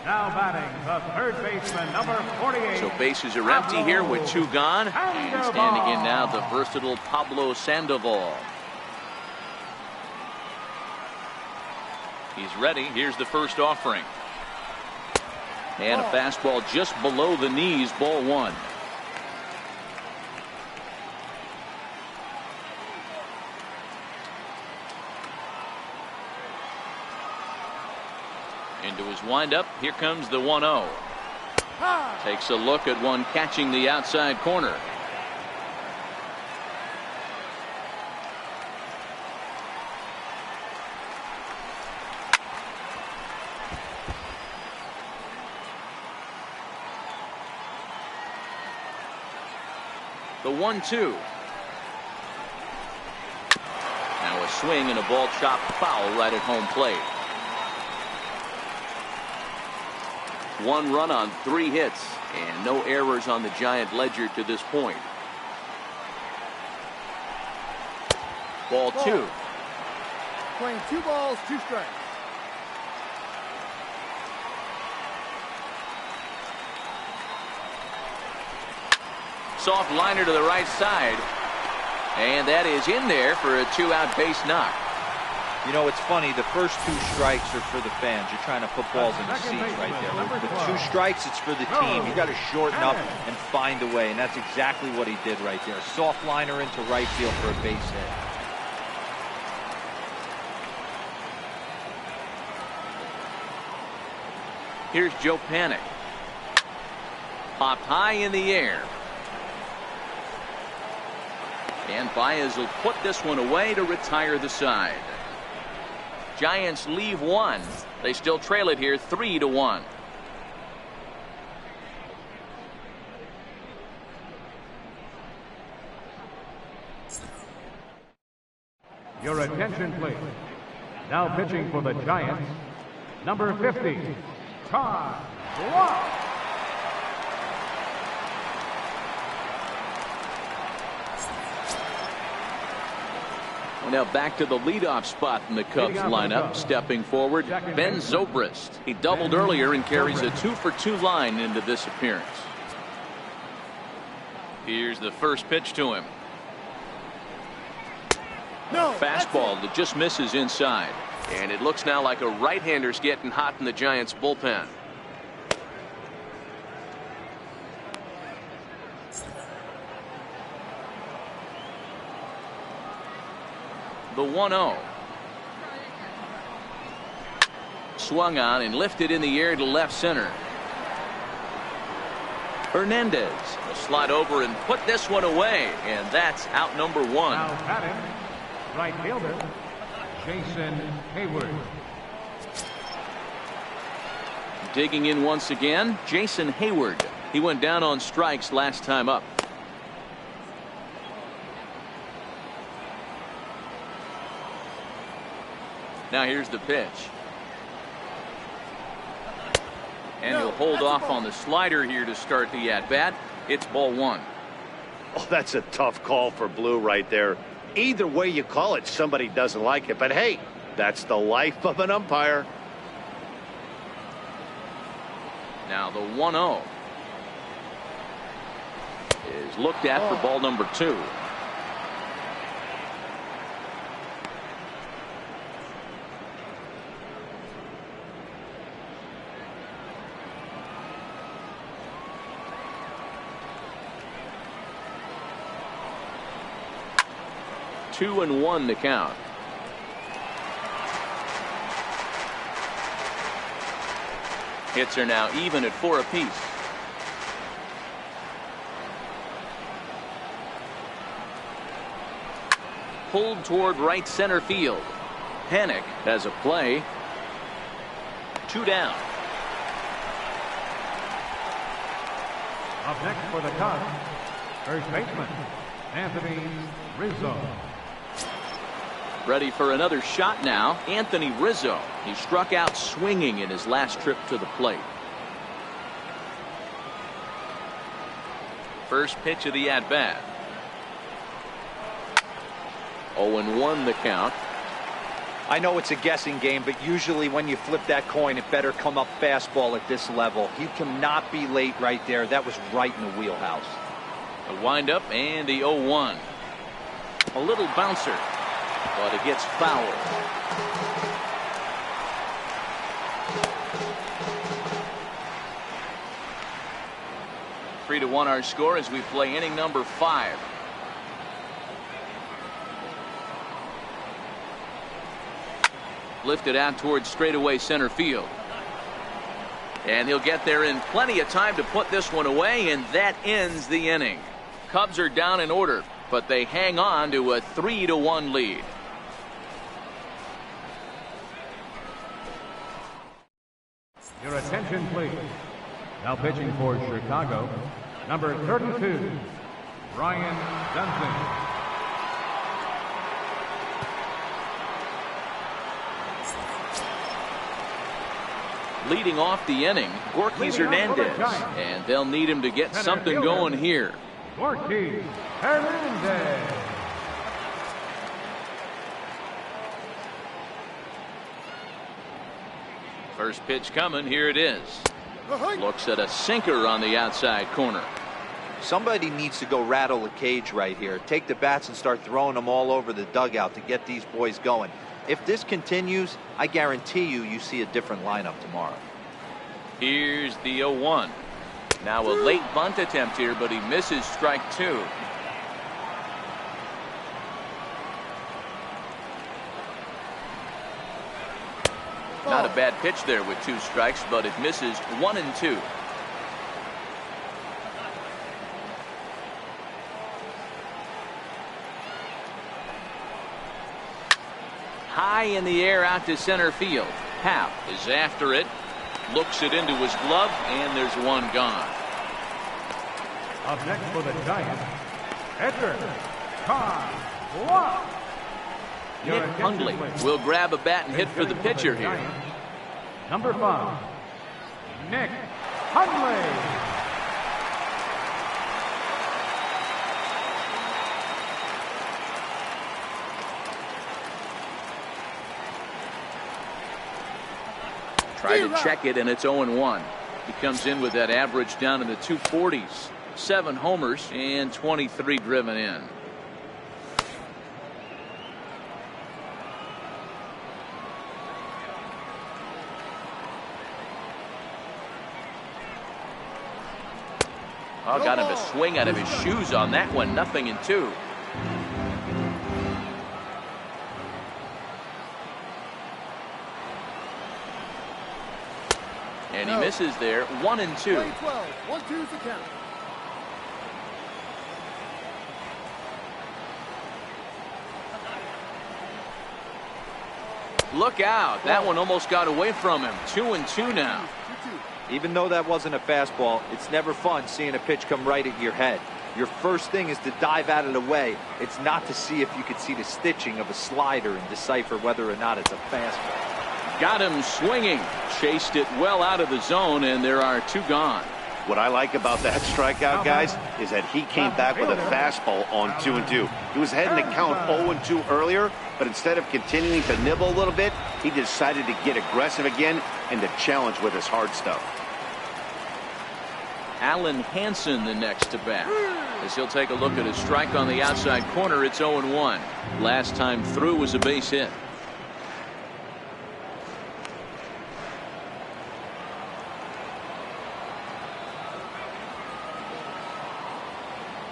Now batting, the third baseman, number 48. So bases are empty here with 2 gone. And standing in now, the versatile Pablo Sandoval. He's ready. Here's the first offering. And a fastball just below the knees, ball 1. Into his windup. Here comes the 1-0. Takes a look at one catching the outside corner. The 1-2. Now a swing and a ball chopped foul right at home plate. 1 run on 3 hits and no errors on the Giant ledger to this point. Ball 2. Playing 2 balls, 2 strikes. Soft liner to the right side. And that is in there for a 2-out base knock. You know, it's funny, the first 2 strikes are for the fans. You're trying to put balls in the seats right there. The 2 strikes, it's for the team. You got to shorten up and find a way, and that's exactly what he did right there. Soft liner into right field for a base hit. Here's Joe Panik. Popped high in the air. And Baez will put this one away to retire the side. Giants leave 1. They still trail it here 3-1. Your attention, please. Now pitching for the Giants, number 50, Todd Block. Now back to the leadoff spot in the Cubs lineup. Stepping forward, Ben Zobrist. He doubled earlier and carries a 2-for-2 line into this appearance. Here's the first pitch to him. Fastball that just misses inside. And it looks now like a right-hander's getting hot in the Giants bullpen. The 1-0. Swung on and lifted in the air to left center. Hernandez will slide over and put this one away, and that's out number 1. Now batting, right fielder, Jason Hayward. Digging in once again, Jason Hayward. He went down on strikes last time up. Now here's the pitch. And he'll hold off on the slider here to start the at-bat. It's ball 1. Oh, that's a tough call for Blue right there. Either way you call it, somebody doesn't like it. But hey, that's the life of an umpire. Now the 1-0 is looked at for ball number 2. Two and 1 to count. Hits are now even at 4 apiece. Pulled toward right center field. Panik has a play. 2 down. Up next for the Cubs, first baseman, Anthony Rizzo. Ready for another shot now, Anthony Rizzo. He struck out swinging in his last trip to the plate. First pitch of the at-bat. 0-1 the count. I know it's a guessing game, but usually when you flip that coin, it better come up fastball at this level. You cannot be late right there. That was right in the wheelhouse. The windup and the 0-1. A little bouncer, but it gets fouled. Three to 1 our score as we play inning number 5. Lifted out towards straightaway center field. And he'll get there in plenty of time to put this one away, and that ends the inning. Cubs are down in order, but they hang on to a 3-1 lead. Your attention, please. Now pitching for Chicago, number 32, Ryan Dunston. Leading off the inning, Gorky Hernandez, and they'll need him to get something going here. Gorky Hernandez. First pitch coming, here it is. Looks at a sinker on the outside corner. Somebody needs to go rattle the cage right here. Take the bats and start throwing them all over the dugout to get these boys going. If this continues, I guarantee you see a different lineup tomorrow. Here's the 0-1. Now a late bunt attempt here, but he misses strike 2. Not a bad pitch there with 2 strikes, but it misses 1 and 2. High in the air out to center field. Howe is after it, looks it into his glove, and there's one gone. Up next for the Giants, Edgar Carr. Nick Hundley will grab a bat and hit for the pitcher here. Number 5, Nick Hundley. Tried to check it, and it's 0-1. He comes in with that average down in the 240s. 7 homers and 23 driven in. Oh, got him to swing out of his shoes on that one. 0-2. And he misses there. 1-2. 1-2's the count. Look out. That one almost got away from him. 2-2 now. Even though that wasn't a fastball, it's never fun seeing a pitch come right at your head. Your first thing is to dive out of the way. It's not to see if you could see the stitching of a slider and decipher whether or not it's a fastball. Got him swinging. Chased it well out of the zone, and there are 2 gone. What I like about that strikeout, guys, is that he came back with a fastball on 2-2. He was heading to count 0-2 earlier, but instead of continuing to nibble a little bit, he decided to get aggressive again and to challenge with his hard stuff. Alan Hansen the next to bat, as he'll take a look at his strike on the outside corner. It's 0-1. Last time through was a base hit.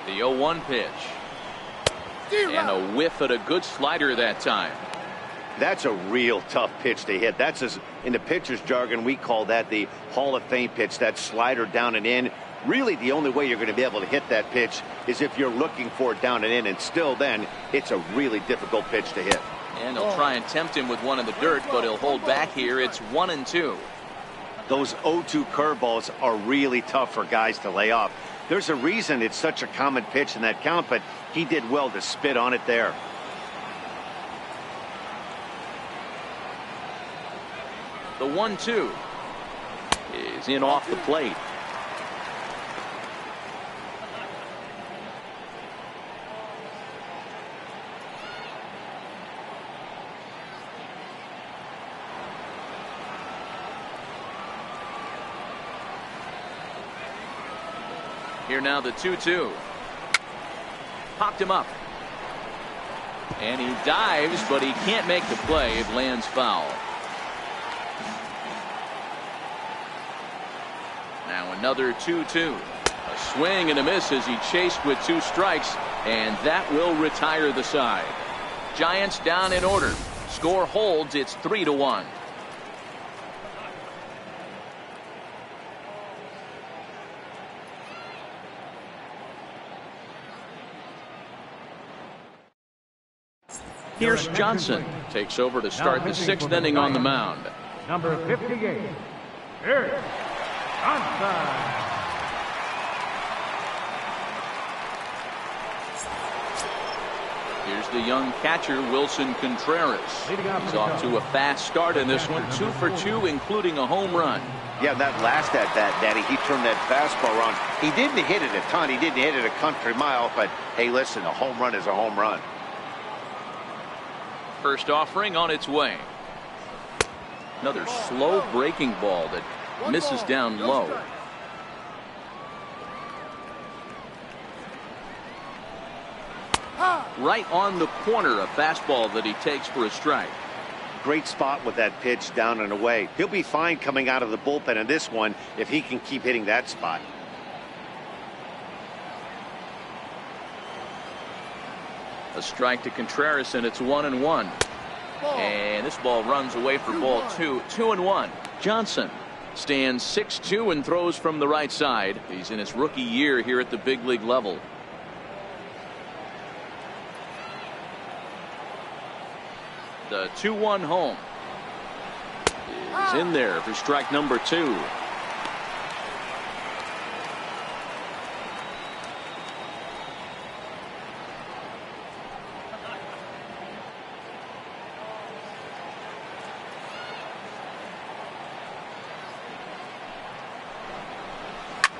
The 0-1 pitch. And a whiff at a good slider that time. That's a real tough pitch to hit. That's, as in the pitcher's jargon, we call that the Hall of Fame pitch. That slider down and in. Really, the only way you're going to be able to hit that pitch is if you're looking for it down and in. And still then, it's a really difficult pitch to hit. And he'll try and tempt him with one in the dirt, but he'll hold back here. It's 1-2. Those 0-2 curveballs are really tough for guys to lay off. There's a reason it's such a common pitch in that count, but he did well to spit on it there. The 1-2 is in off the plate. Here now the 2-2. Popped him up. And he dives, but he can't make the play. It lands foul. Now another 2-2. A swing and a miss as he chased with 2 strikes, and that will retire the side. Giants down in order. Score holds. It's 3-1. Here's Johnson. Takes over to start the 6th inning on the mound. Number 58, here's Johnson. Here's the young catcher, Wilson Contreras. He's off to a fast start in this one. 2 for 2, including a home run. Yeah, that last at bat, Daddy, he turned that fastball around. He didn't hit it a ton. He didn't hit it a country mile, but hey, listen, a home run is a home run. First offering on its way. Another slow breaking ball that misses down low. Right on the corner, a fastball that he takes for a strike. Great spot with that pitch down and away. He'll be fine coming out of the bullpen in this one if he can keep hitting that spot. A strike to Contreras, and it's 1-1. And this ball runs away for ball 2. 2-1. Johnson stands 6'2" and throws from the right side. He's in his rookie year here at the big league level. The 2-1 home is in there for strike number 2.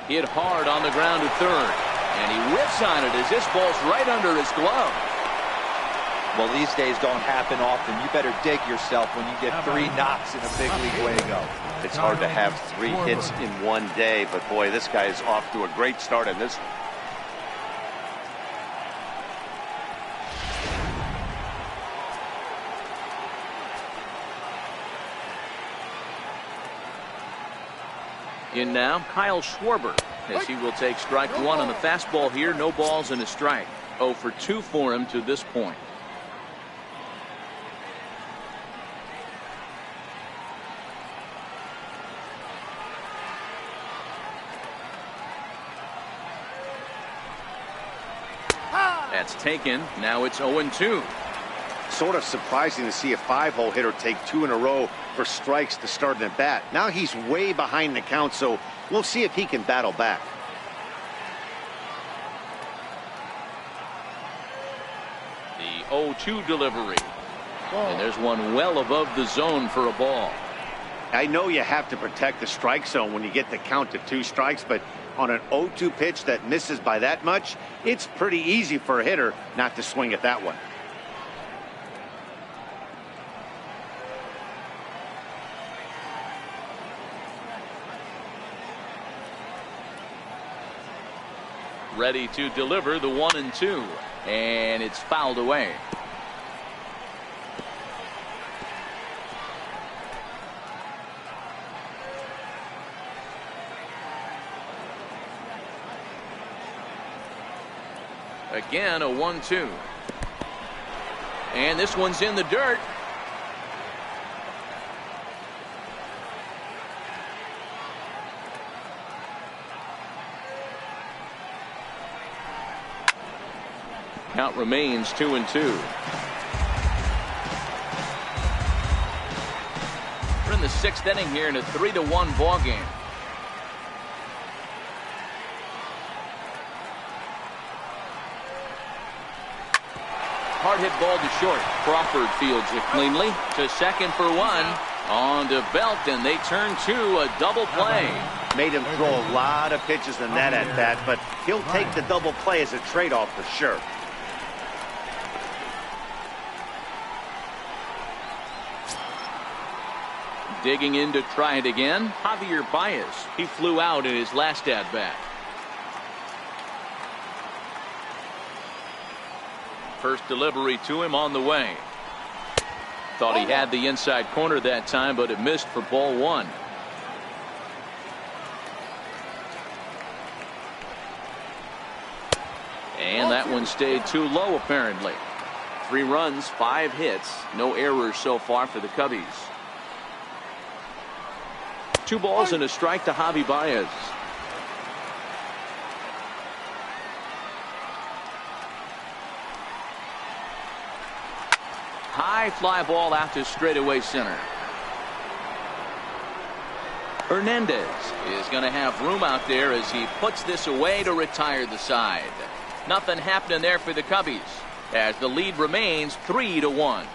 Hit hard on the ground to third, and he whips on it as this ball's right under his glove. Well, these days don't happen often. You better dig yourself when you get 3 knocks in a big league way to go. It's hard to have 3 hits in one day, but boy, this guy is off to a great start in this. In now, Kyle Schwarber, as he will take strike 1 on the fastball here. No balls and a strike. 0 for 2 for him to this point. That's taken. Now it's 0-2. Sort of surprising to see a 5-hole hitter take 2 in a row for strikes to start an at bat. Now he's way behind the count, so we'll see if he can battle back. The 0-2 delivery. And there's one well above the zone for a ball. I know you have to protect the strike zone when you get the count to 2 strikes, but on an 0-2 pitch that misses by that much, it's pretty easy for a hitter not to swing at that one. Ready to deliver the 1-2, and it's fouled away. Again, a 1-2. And this one's in the dirt. Count remains 2-2. We're in the 6th inning here in a 3-1 ball game. Hard hit ball to short. Crawford fields it cleanly to second for one. On to Belt, and they turn to a double play. Made him throw a lot of pitches in that at bat, but he'll take the double play as a trade-off for sure. Digging in to try it again, Javier Baez. He flew out in his last at-bat. First delivery to him on the way. Thought he had the inside corner that time, but it missed for ball one. And that one stayed too low, apparently. 3 runs, 5 hits, no errors so far for the Cubbies. 2 balls and a strike to Javi Baez. High fly ball out to straightaway center. Hernandez is going to have room out there as he puts this away to retire the side. Nothing happening there for the Cubbies as the lead remains 3-1.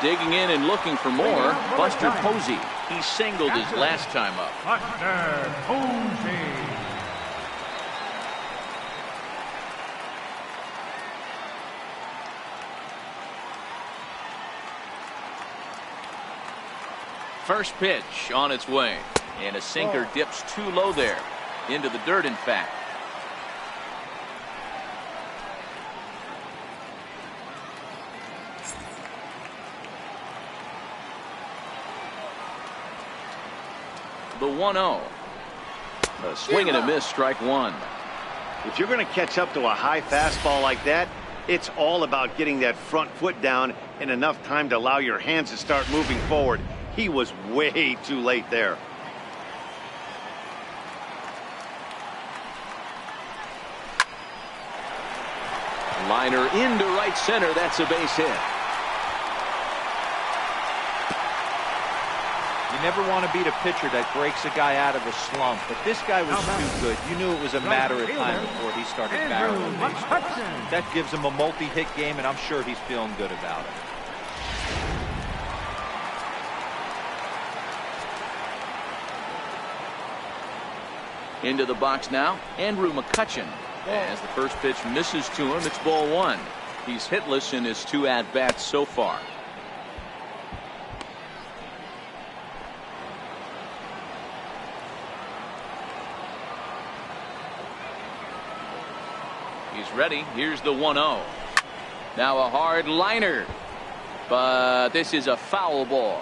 Digging in and looking for more, Buster Posey. He singled his last time up. Buster Posey. First pitch on its way, and a sinker dips too low there, into the dirt in fact. The 1-0. A swing and a miss, strike one. If you're going to catch up to a high fastball like that, it's all about getting that front foot down in enough time to allow your hands to start moving forward. He was way too late there. Liner into right center. That's a base hit. You never want to beat a pitcher that breaks a guy out of a slump, but this guy was too good. You knew it was a matter of time before he started barreling baseballs. That gives him a multi-hit game, and I'm sure he's feeling good about it. Into the box now, Andrew McCutchen. As the first pitch misses to him, it's ball one. He's hitless in his 2 at-bats so far. He's ready. Here's the 1-0. Now a hard liner, but this is a foul ball.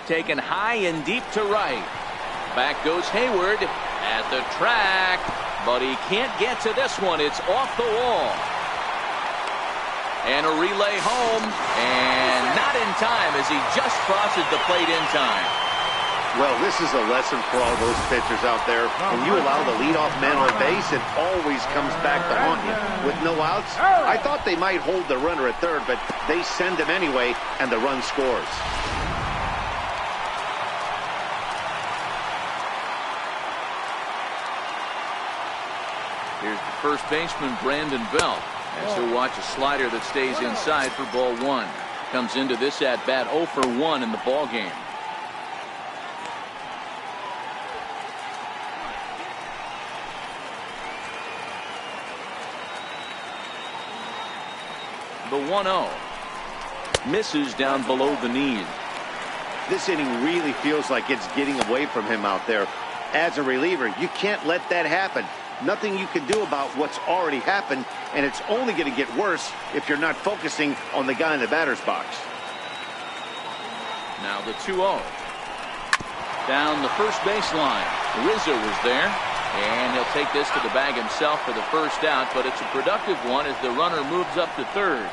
Taken high and deep to right. Back goes Hayward at the track, but he can't get to this one. It's off the wall. And a relay home, and not in time as he just crosses the plate in time. Well, this is a lesson for all those pitchers out there. When you allow the leadoff man on base, it always comes back to haunt you. With no outs, I thought they might hold the runner at third, but they send him anyway, and the run scores. Here's the first baseman, Brandon Belt, as he'll watch a slider that stays inside for ball one. Comes into this at-bat 0 for 1 in the ball game. The 1-0. Misses down below the knee. This inning really feels like it's getting away from him out there. As a reliever, you can't let that happen. Nothing you can do about what's already happened, and it's only going to get worse if you're not focusing on the guy in the batter's box. Now the 2-0. Down the first baseline. Rizzo was there, and he'll take this to the bag himself for the first out, but it's a productive one as the runner moves up to third.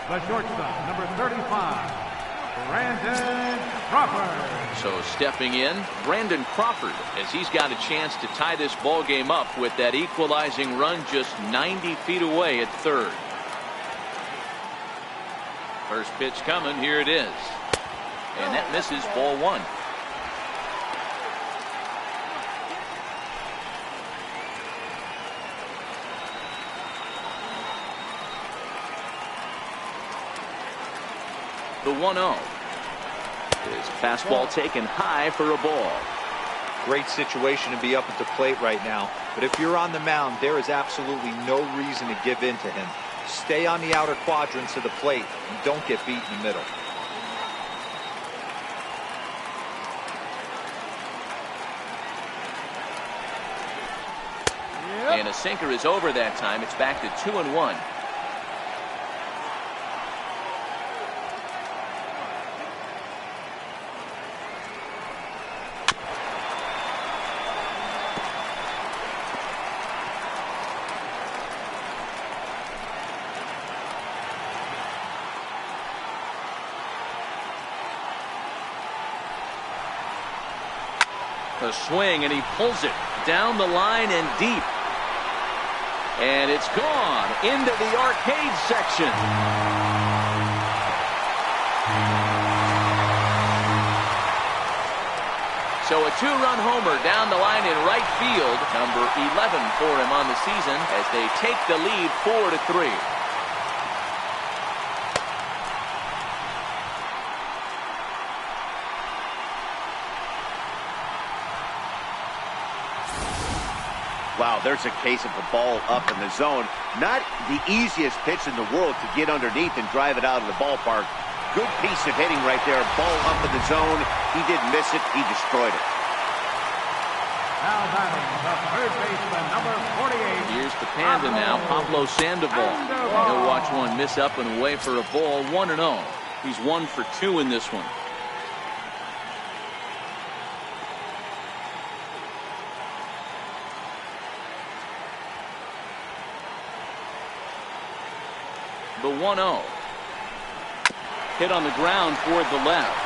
The shortstop, number 35, Brandon Crawford. So stepping in, Brandon Crawford, as he's got a chance to tie this ball game up with that equalizing run just 90 feet away at third. First pitch coming, here it is. And that misses, ball one. The 1-0. His fastball taken high for a ball. Great situation to be up at the plate right now. But if you're on the mound, there is absolutely no reason to give in to him. Stay on the outer quadrants of the plate and don't get beat in the middle. And a sinker is over that time. It's back to 2-1. A swing, and he pulls it down the line and deep. And it's gone into the arcade section. So a two-run homer down the line in right field. Number 11 for him on the season as they take the lead 4-3. Wow, there's a case of a ball up in the zone. Not the easiest pitch in the world to get underneath and drive it out of the ballpark. Good piece of hitting right there. Ball up in the zone. He didn't miss it. He destroyed it. Now batting the third baseman, number 48. Here's the Panda now, Pablo Sandoval. He'll watch one miss up and away for a ball, 1-0. He's 1 for 2 in this one. The 1-0. Hit on the ground toward the left.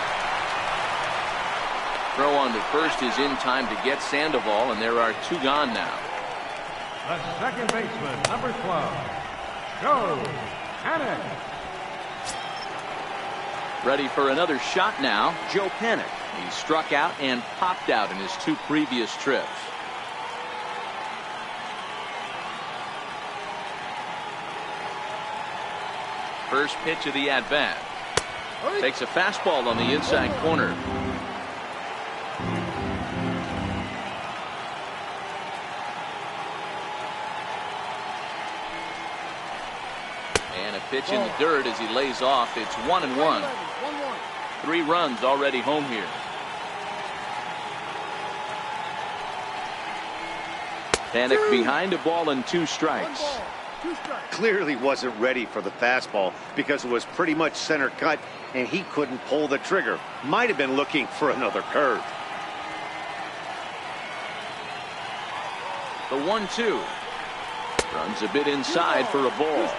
Throw on to first is in time to get Sandoval, and there are 2 gone now. The second baseman, number 12. Joe Panic. Ready for another shot now, Joe Panic. He struck out and popped out in his 2 previous trips. First pitch of the at-bat. Takes a fastball on the inside corner. And a pitch in the dirt as he lays off. It's 1-1. 3 runs already home here. Panic behind a ball and 2 strikes. Clearly wasn't ready for the fastball because it was pretty much center cut and he couldn't pull the trigger. Might have been looking for another curve. The 1-2. Runs a bit inside for a ball.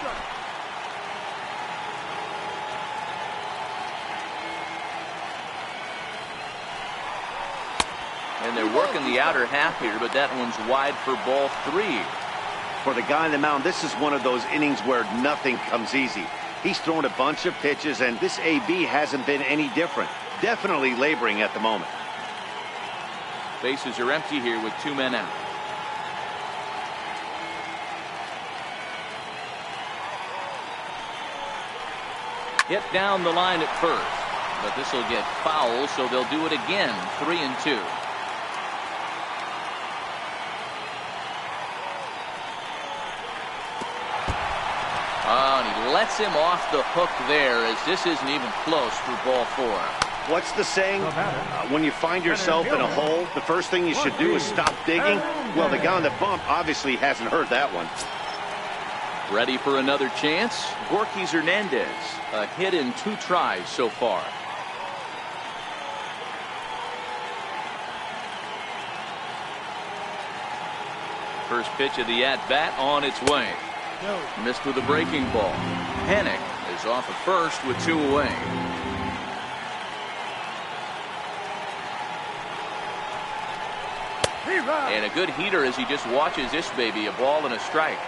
And they're working the outer half here, but that one's wide for ball 3. For the guy on the mound, this is one of those innings where nothing comes easy. He's thrown a bunch of pitches, and this AB hasn't been any different. Definitely laboring at the moment. Bases are empty here with 2 men out. Hit down the line at first, but this will get foul, so they'll do it again. 3-2. Oh, and he lets him off the hook there as this isn't even close for ball 4. What's the saying? When you find yourself in a hole, the first thing you should do is stop digging. Well, the guy on the bump obviously hasn't heard that one. Ready for another chance? Gorky Hernandez. A hit in 2 tries so far. First pitch of the at-bat on its way. Missed with a breaking ball. Panic is off at first with 2 away. And a good heater as he just watches this baby. A ball and a strike.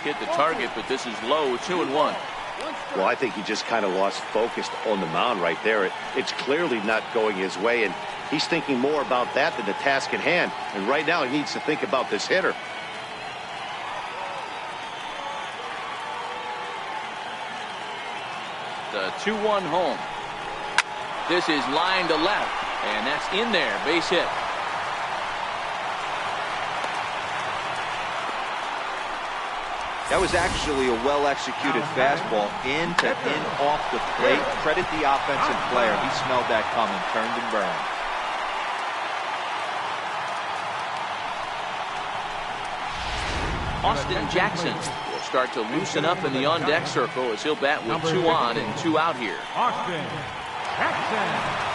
hit the target, but this is low, 2-1. Well, I think he just kind of lost focus on the mound right there. It's clearly not going his way, and he's thinking more about that than the task at hand. And right now he needs to think about this hitter. The 2-1 home. This is line to left, and that's in there, base hit. That was actually a well-executed fastball in to in off the plate. Credit the offensive player. He smelled that coming, turned and burned. Austin Jackson will start to loosen up in the on-deck circle as he'll bat with 2 on and 2 out here. Austin Jackson.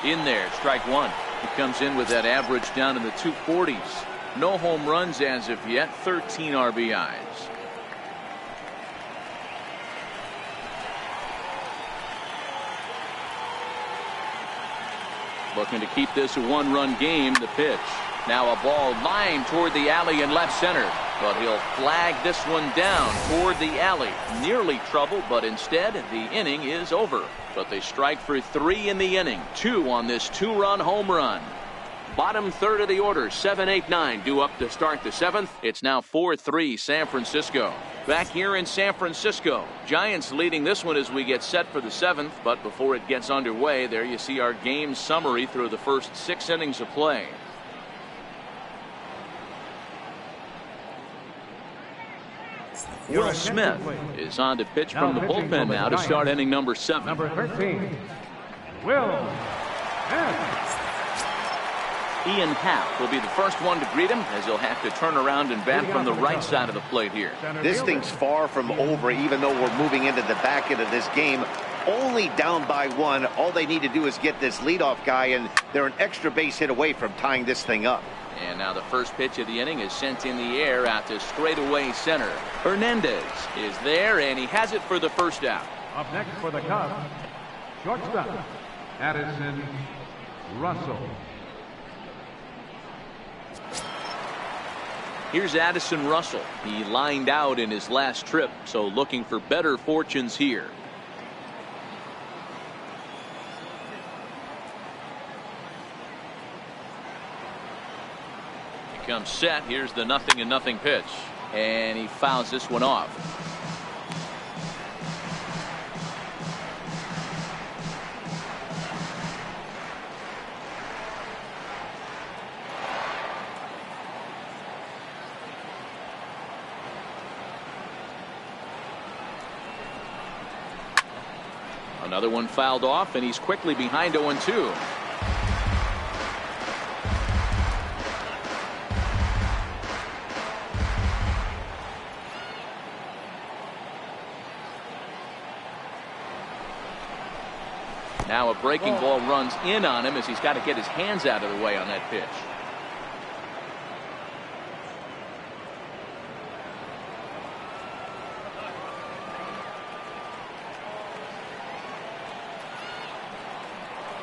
In there, strike 1. He comes in with that average down in the 240s. No home runs as of yet, 13 RBIs. Looking to keep this a 1-run game. The pitch. Now a ball lined toward the alley in left center. But he'll flag this one down toward the alley. Nearly trouble, but instead the inning is over. But they strike for 3 in the inning. 2 on this 2-run home run. Bottom third of the order, 7, 8, 9 due up to start the 7th. It's now 4-3 San Francisco. Back here in San Francisco, Giants leading this one as we get set for the 7th. But before it gets underway, there you see our game summary through the first 6 innings of play. Will Smith is on to pitch from the bullpen now to start inning number 7. Number 13, Will Smith. Ian Happ will be the first one to greet him as he'll have to turn around and bat from the right side of the plate here. This thing's far from over, even though we're moving into the back end of this game. Only down by 1. All they need to do is get this leadoff guy, and they're an extra base hit away from tying this thing up. And now the first pitch of the inning is sent in the air out to straightaway center. Hernandez is there, and he has it for the first out. Up next for the Cubs, shortstop, Addison Russell. Here's Addison Russell. He lined out in his last trip, so looking for better fortunes here. He comes set. Here's the 0-0 pitch. And he fouls this one off. Another one fouled off, and he's quickly behind 0-2. Now a breaking ball runs in on him as he's got to get his hands out of the way on that pitch.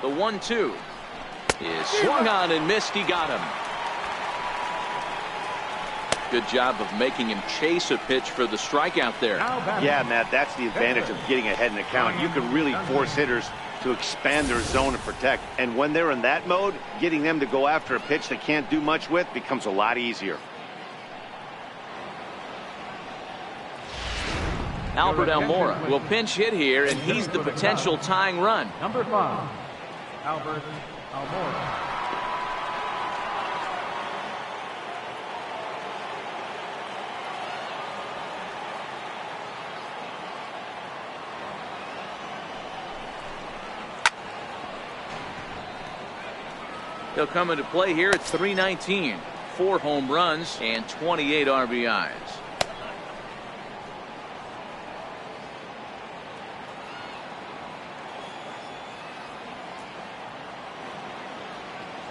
The 1-2 is swung on and missed. He got him. Good job of making him chase a pitch for the strikeout there. Yeah, Matt, that's the advantage of getting ahead in the count. You can really force hitters to expand their zone and protect. And when they're in that mode, getting them to go after a pitch they can't do much with becomes a lot easier. Albert Almora will pinch hit here, and he's the potential tying run. Number 5, Albert Almora. He'll come into play here at 319. 4 home runs and 28 RBIs.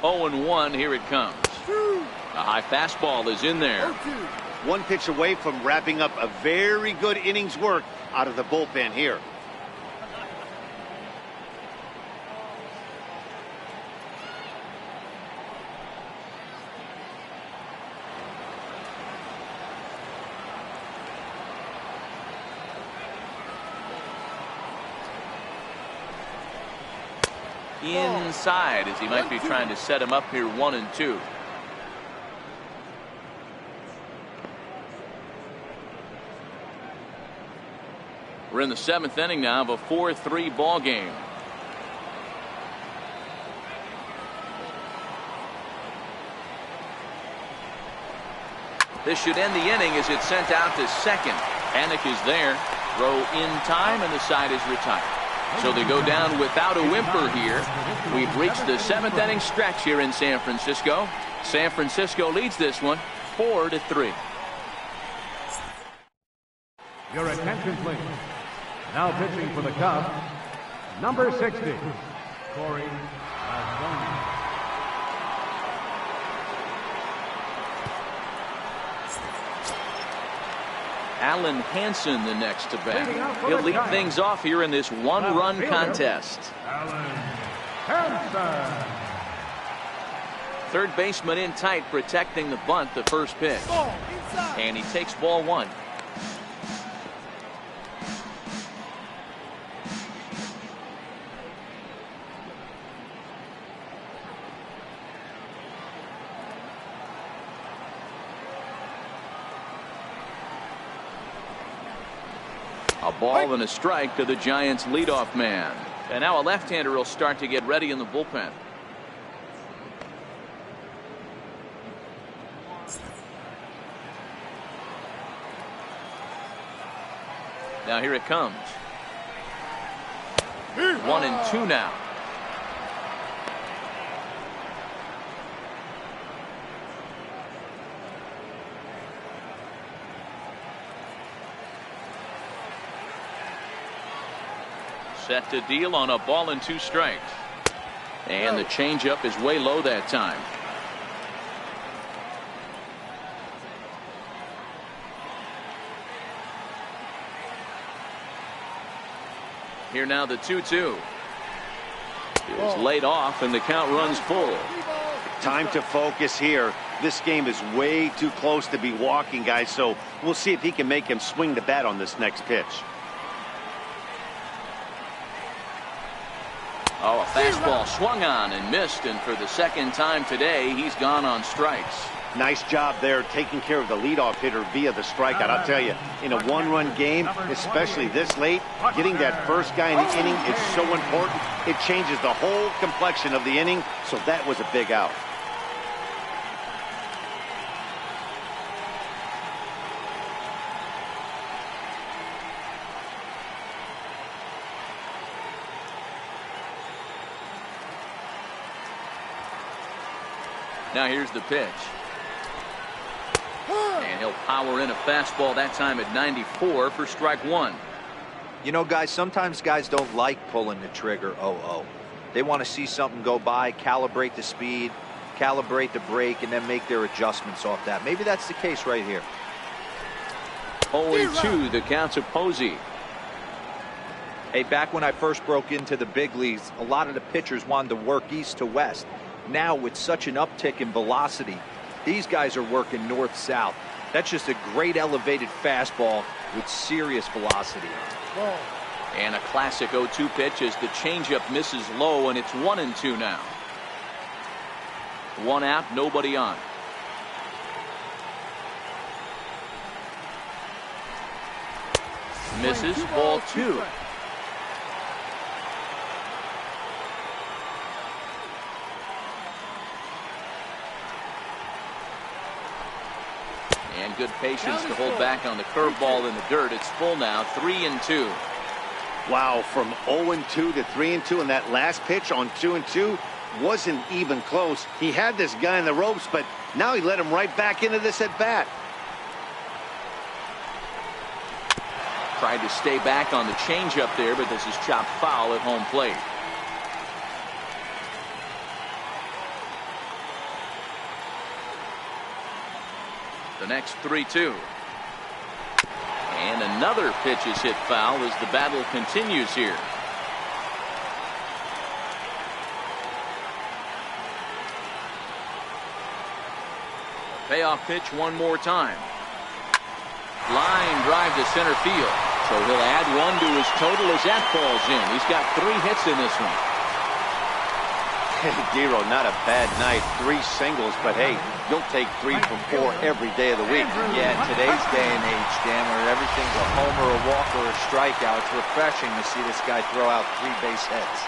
Oh, 1 here it comes. A high fastball is in there. 1 pitch away from wrapping up a very good innings work out of the bullpen here. inside as he might be trying to set him up here 1-2. We're in the 7th inning now of a 4-3 ball game. This should end the inning as it's sent out to second. Panic is there. Throw in time, and the side is retired. So they go down without a whimper here. We've reached the 7th inning stretch here in San Francisco. San Francisco leads this one 4-3. Your attention, please. Now pitching for the Cubs, number 60, Corey Mazzoni. Alan Hansen the next to bat. He'll lead things off here in this one-run contest. Alan Hansen. Third baseman in tight, protecting the bunt, the first pitch. And he takes ball one. A ball and a strike to the Giants leadoff man. And now a left-hander will start to get ready in the bullpen. Now here it comes. 1-2 now. Set to deal on a ball and 2 strikes. And the changeup is way low that time. Here now the 2-2. It was laid off and the count runs full. Time to focus here. This game is way too close to be walking, guys, so we'll see if he can make him swing the bat on this next pitch. Oh, a fastball swung on and missed, and for the second time today, he's gone on strikes. Nice job there taking care of the leadoff hitter via the strikeout. I'll tell you, in a one-run game, especially this late, getting that first guy in the inning is so important. It changes the whole complexion of the inning, so that was a big out. Now here's the pitch. And he'll power in a fastball, that time at 94 for strike one. You know, guys, sometimes guys don't like pulling the trigger 0-0. They want to see something go by, calibrate the speed, calibrate the brake, and then make their adjustments off that. Maybe that's the case right here. 0-2, the count to Posey. Hey, back when I first broke into the big leagues, a lot of the pitchers wanted to work east to west. Now, with such an uptick in velocity, these guys are working north-south. That's just a great elevated fastball with serious velocity. And a classic 0-2 pitch as the changeup misses low, and it's 1-2 now. One out, nobody on. Misses, ball 2. And good patience to hold back on the curveball in the dirt. It's full now, 3-2. Wow, from 0-2 to 3-2, and that last pitch on 2-2 wasn't even close. He had this guy in the ropes, but now he let him right back into this at bat. Tried to stay back on the changeup there, but this is chopped foul at home plate. The next 3-2. And another pitch is hit foul as the battle continues here. Payoff pitch one more time. Line drive to center field. So he'll add one to his total as that falls in. He's got 3 hits in this one. Hey, Dero, not a bad night. 3 singles, but hey, you'll take 3 from 4 every day of the week. Yeah, in today's day and age, Dan, where everything's a homer, a walk, or a strikeout, it's refreshing to see this guy throw out 3 base hits.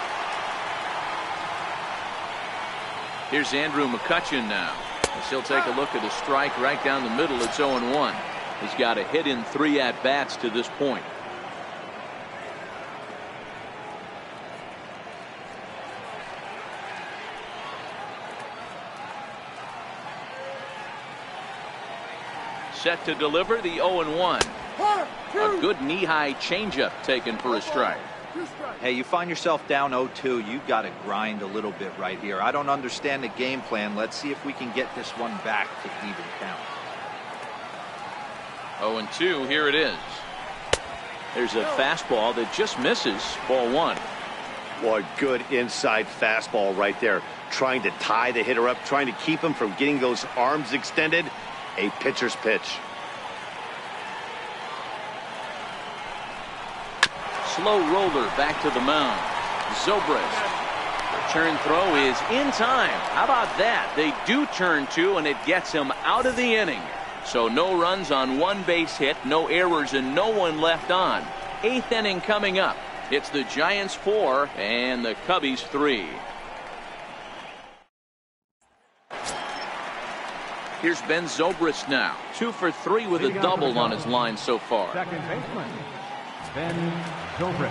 Here's Andrew McCutchen now. As he'll take a look at a strike right down the middle. It's 0-1. He's got a hit in 3 at-bats to this point. Set to deliver the 0-1. A good knee-high changeup taken for a strike. Hey, you find yourself down 0-2, you got to grind a little bit right here. I don't understand the game plan. Let's see if we can get this one back to even count. 0-2, here it is. There's a fastball that just misses. Ball 1. Boy, good inside fastball right there. Trying to tie the hitter up, trying to keep him from getting those arms extended. A pitcher's pitch. Slow roller back to the mound. Zobrist. Return throw is in time. How about that? They do turn 2, and it gets him out of the inning. So no runs on 1 base hit, no errors, and no one left on. 8th inning coming up. It's the Giants 4 and the Cubbies 3. Here's Ben Zobrist now. 2 for 3 with a double on his line so far. Second baseman, Ben Zobrist.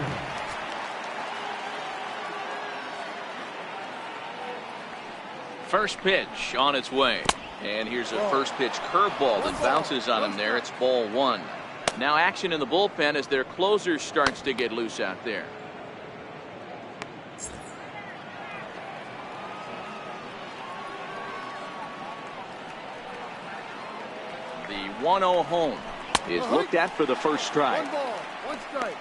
First pitch on its way. And here's a first pitch curveball that bounces on him there. It's ball 1. Now action in the bullpen as their closer starts to get loose out there. The 1-0 home is looked at for the first strike. 1 ball, 1 strike.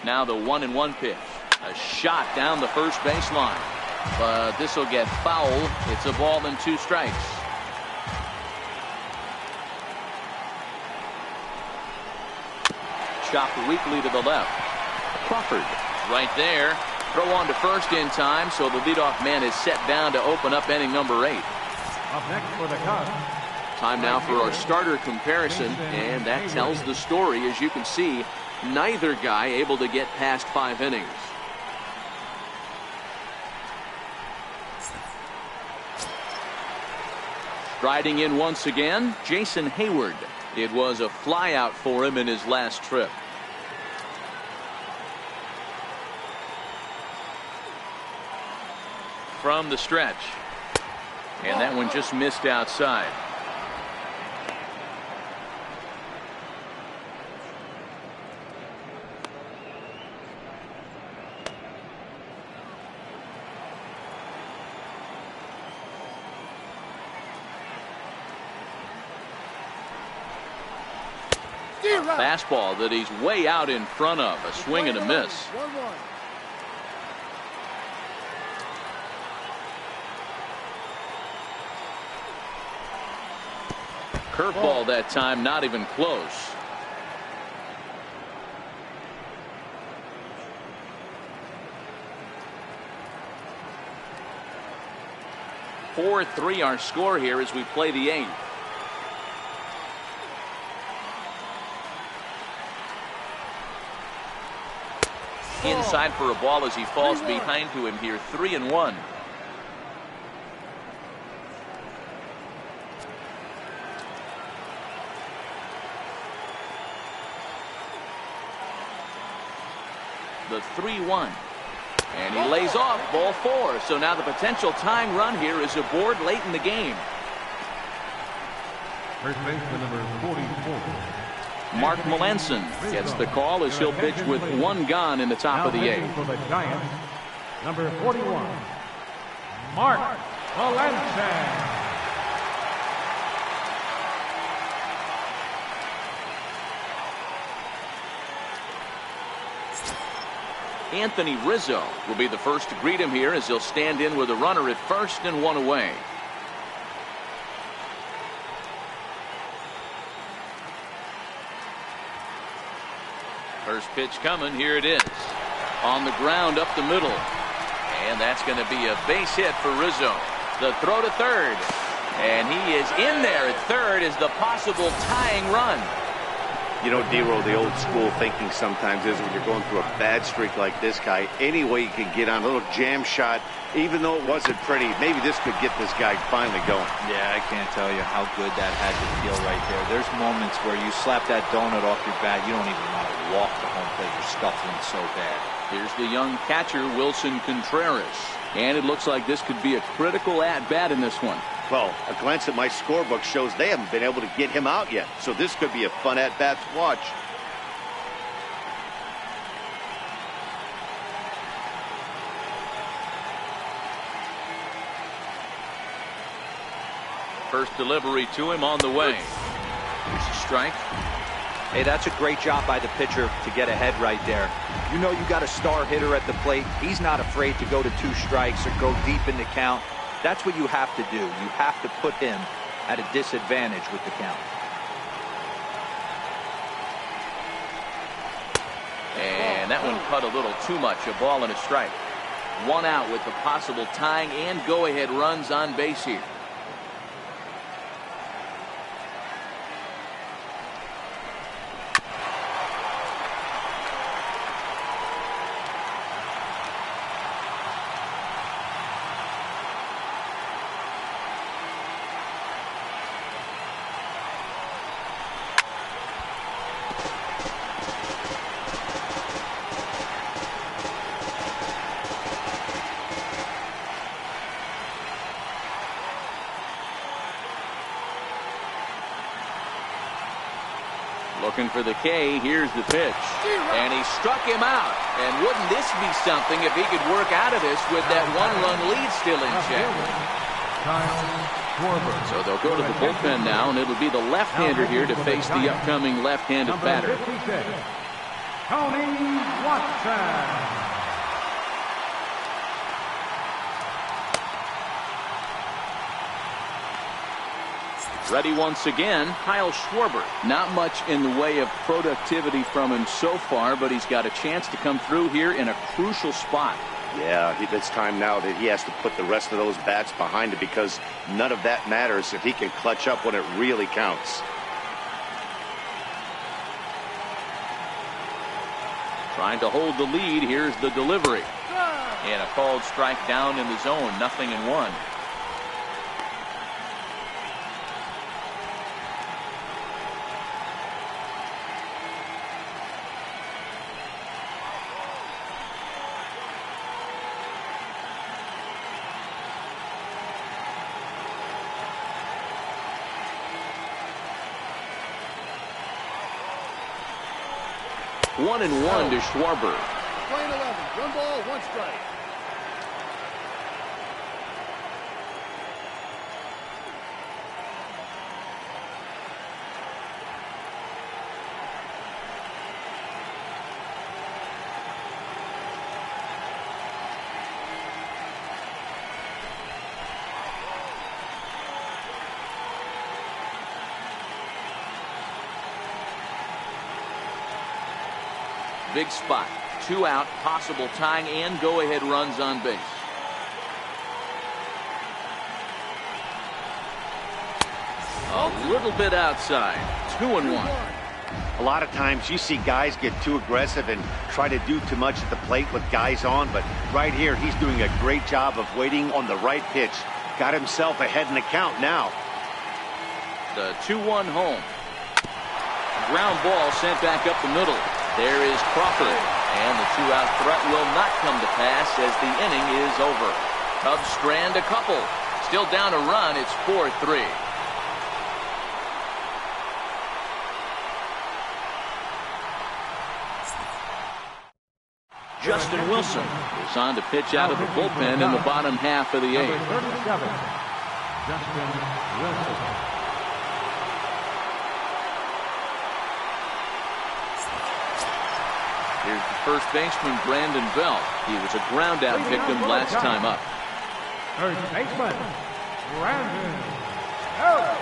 Now the 1-1 pitch. A shot down the first baseline. But this will get foul. It's a ball and 2 strikes. Chopped weakly to the left. Crawford right there. Throw on to first in time, so the leadoff man is set down to open up inning number 8. Up next for the Cubs. Time now for our starter comparison, and that tells the story. As you can see, neither guy able to get past 5 innings. Striding in once again, Jason Hayward. It was a flyout for him in his last trip. From the stretch. And that one just missed outside. Fastball that he's way out in front of. A swing and a miss. 1-1. Curveball that time, not even close. Four 3 our score here as we play the 8th. Inside for a ball as he falls behind to him here. 3-1. The 3-1. And he lays off ball 4. So now the potential tying run here is aboard late in the game. First baseman number 44. Mark Melanson gets the call as he'll pitch with 1 gone in the top of the 8th. For the Giants, number 41, Mark Melanson. Anthony Rizzo will be the first to greet him here as he'll stand in with a runner at first and 1 away. First pitch coming. Here it is. On the ground up the middle. And that's going to be a base hit for Rizzo. The throw to third. And he is in there at third as the possible tying run. You know, Dero, the old school thinking sometimes is when you're going through a bad streak like this guy, any way you can get on a little jam shot, even though it wasn't pretty, maybe this could get this guy finally going. Yeah, I can't tell you how good that had to feel right there. There's moments where you slap that donut off your bat, you don't even want to walk to home plate. You're scuffling so bad. Here's the young catcher, Wilson Contreras. And it looks like this could be a critical at-bat in this one. Well, a glance at my scorebook shows they haven't been able to get him out yet. So this could be a fun at-bat to watch. First delivery to him on the way. Here's a strike. Hey, that's a great job by the pitcher to get ahead right there. You know you got a star hitter at the plate. He's not afraid to go to 2 strikes or go deep in the count. That's what you have to do. You have to put him at a disadvantage with the count. And that one cut a little too much. A ball and a strike. 1 out with the possible tying and go-ahead runs on base here. Looking for the K. Here's the pitch. And he struck him out. And wouldn't this be something if he could work out of this with that 1-run lead still in check? So they'll go to the bullpen now, and it'll be the left-hander here to face the upcoming left-handed batter. Tony Watson. Ready once again, Kyle Schwarber. Not much in the way of productivity from him so far, but he's got a chance to come through here in a crucial spot. Yeah, it's time now that he has to put the rest of those bats behind it, because none of that matters if he can clutch up when it really counts. Trying to hold the lead. Here's the delivery. And a called strike down in the zone. 0-1. One and one to Schwarber. Playing 11. 1 ball, 1 strike. Big spot. 2 out, possible tying and go-ahead runs on base. A little bit outside. 2-1. A lot of times you see guys get too aggressive and try to do too much at the plate with guys on, but right here he's doing a great job of waiting on the right pitch. Got himself ahead in the count now. The 2-1 home. Ground ball sent back up the middle. There is Crawford, and the 2-out threat will not come to pass as the inning is over. Cubs strand a couple. Still down a run. It's 4-3. Justin Wilson is on to pitch out of the bullpen in the bottom half of the 8th. Justin Wilson. Here's the first baseman, Brandon Belt. He was a ground-out victim last time up. First baseman, Brandon Belt.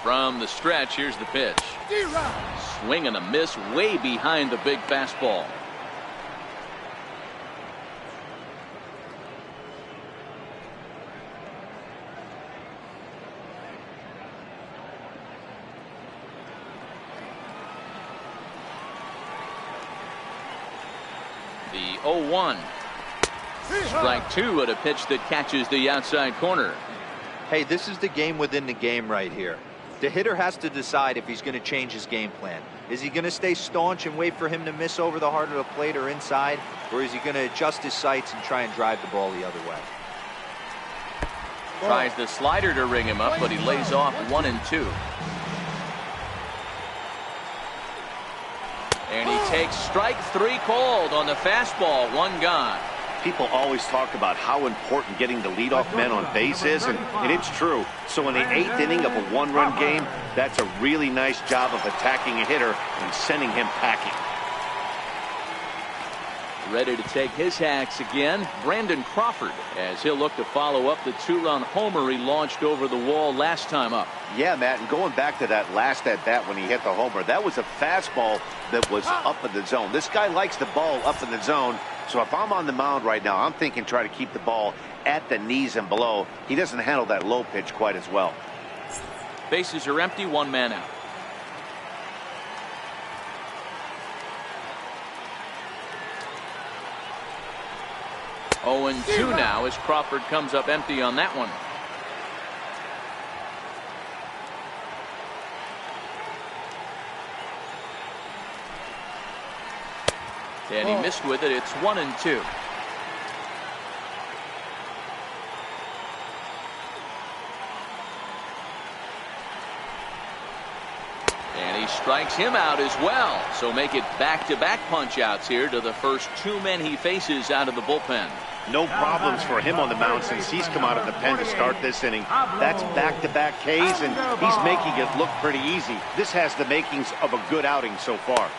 From the stretch, here's the pitch. Swing and a miss way behind the big fastball. The 0-1. Strike two at a pitch that catches the outside corner. Hey, this is the game within the game right here. The hitter has to decide if he's going to change his game plan. Is he going to stay staunch and wait for him to miss over the heart of the plate or inside? Or is he going to adjust his sights and try and drive the ball the other way? Tries the slider to ring him up, but he lays off 1 and 2. And he takes strike 3 called on the fastball. 1 gone. People always talk about how important getting the leadoff man on base is, and it's true. So in the 8th inning of a 1-run game, that's a really nice job of attacking a hitter and sending him packing. Ready to take his hacks again, Brandon Crawford, as he'll look to follow up the 2-run homer he launched over the wall last time up. Yeah, Matt, and going back to that last at-bat when he hit the homer, that was a fastball that was up in the zone. This guy likes the ball up in the zone, so if I'm on the mound right now, I'm thinking try to keep the ball at the knees and below. He doesn't handle that low pitch quite as well. Bases are empty, 1 man out. Oh, and 2 now as Crawford comes up empty on that one. And he missed with it. It's 1 and 2. And he strikes him out as well. So make it back-to-back punch-outs here to the first 2 men he faces out of the bullpen. No problems for him on the mound since he's come out of the pen to start this inning. That's back-to-back Ks, and he's making it look pretty easy. This has the makings of a good outing so far.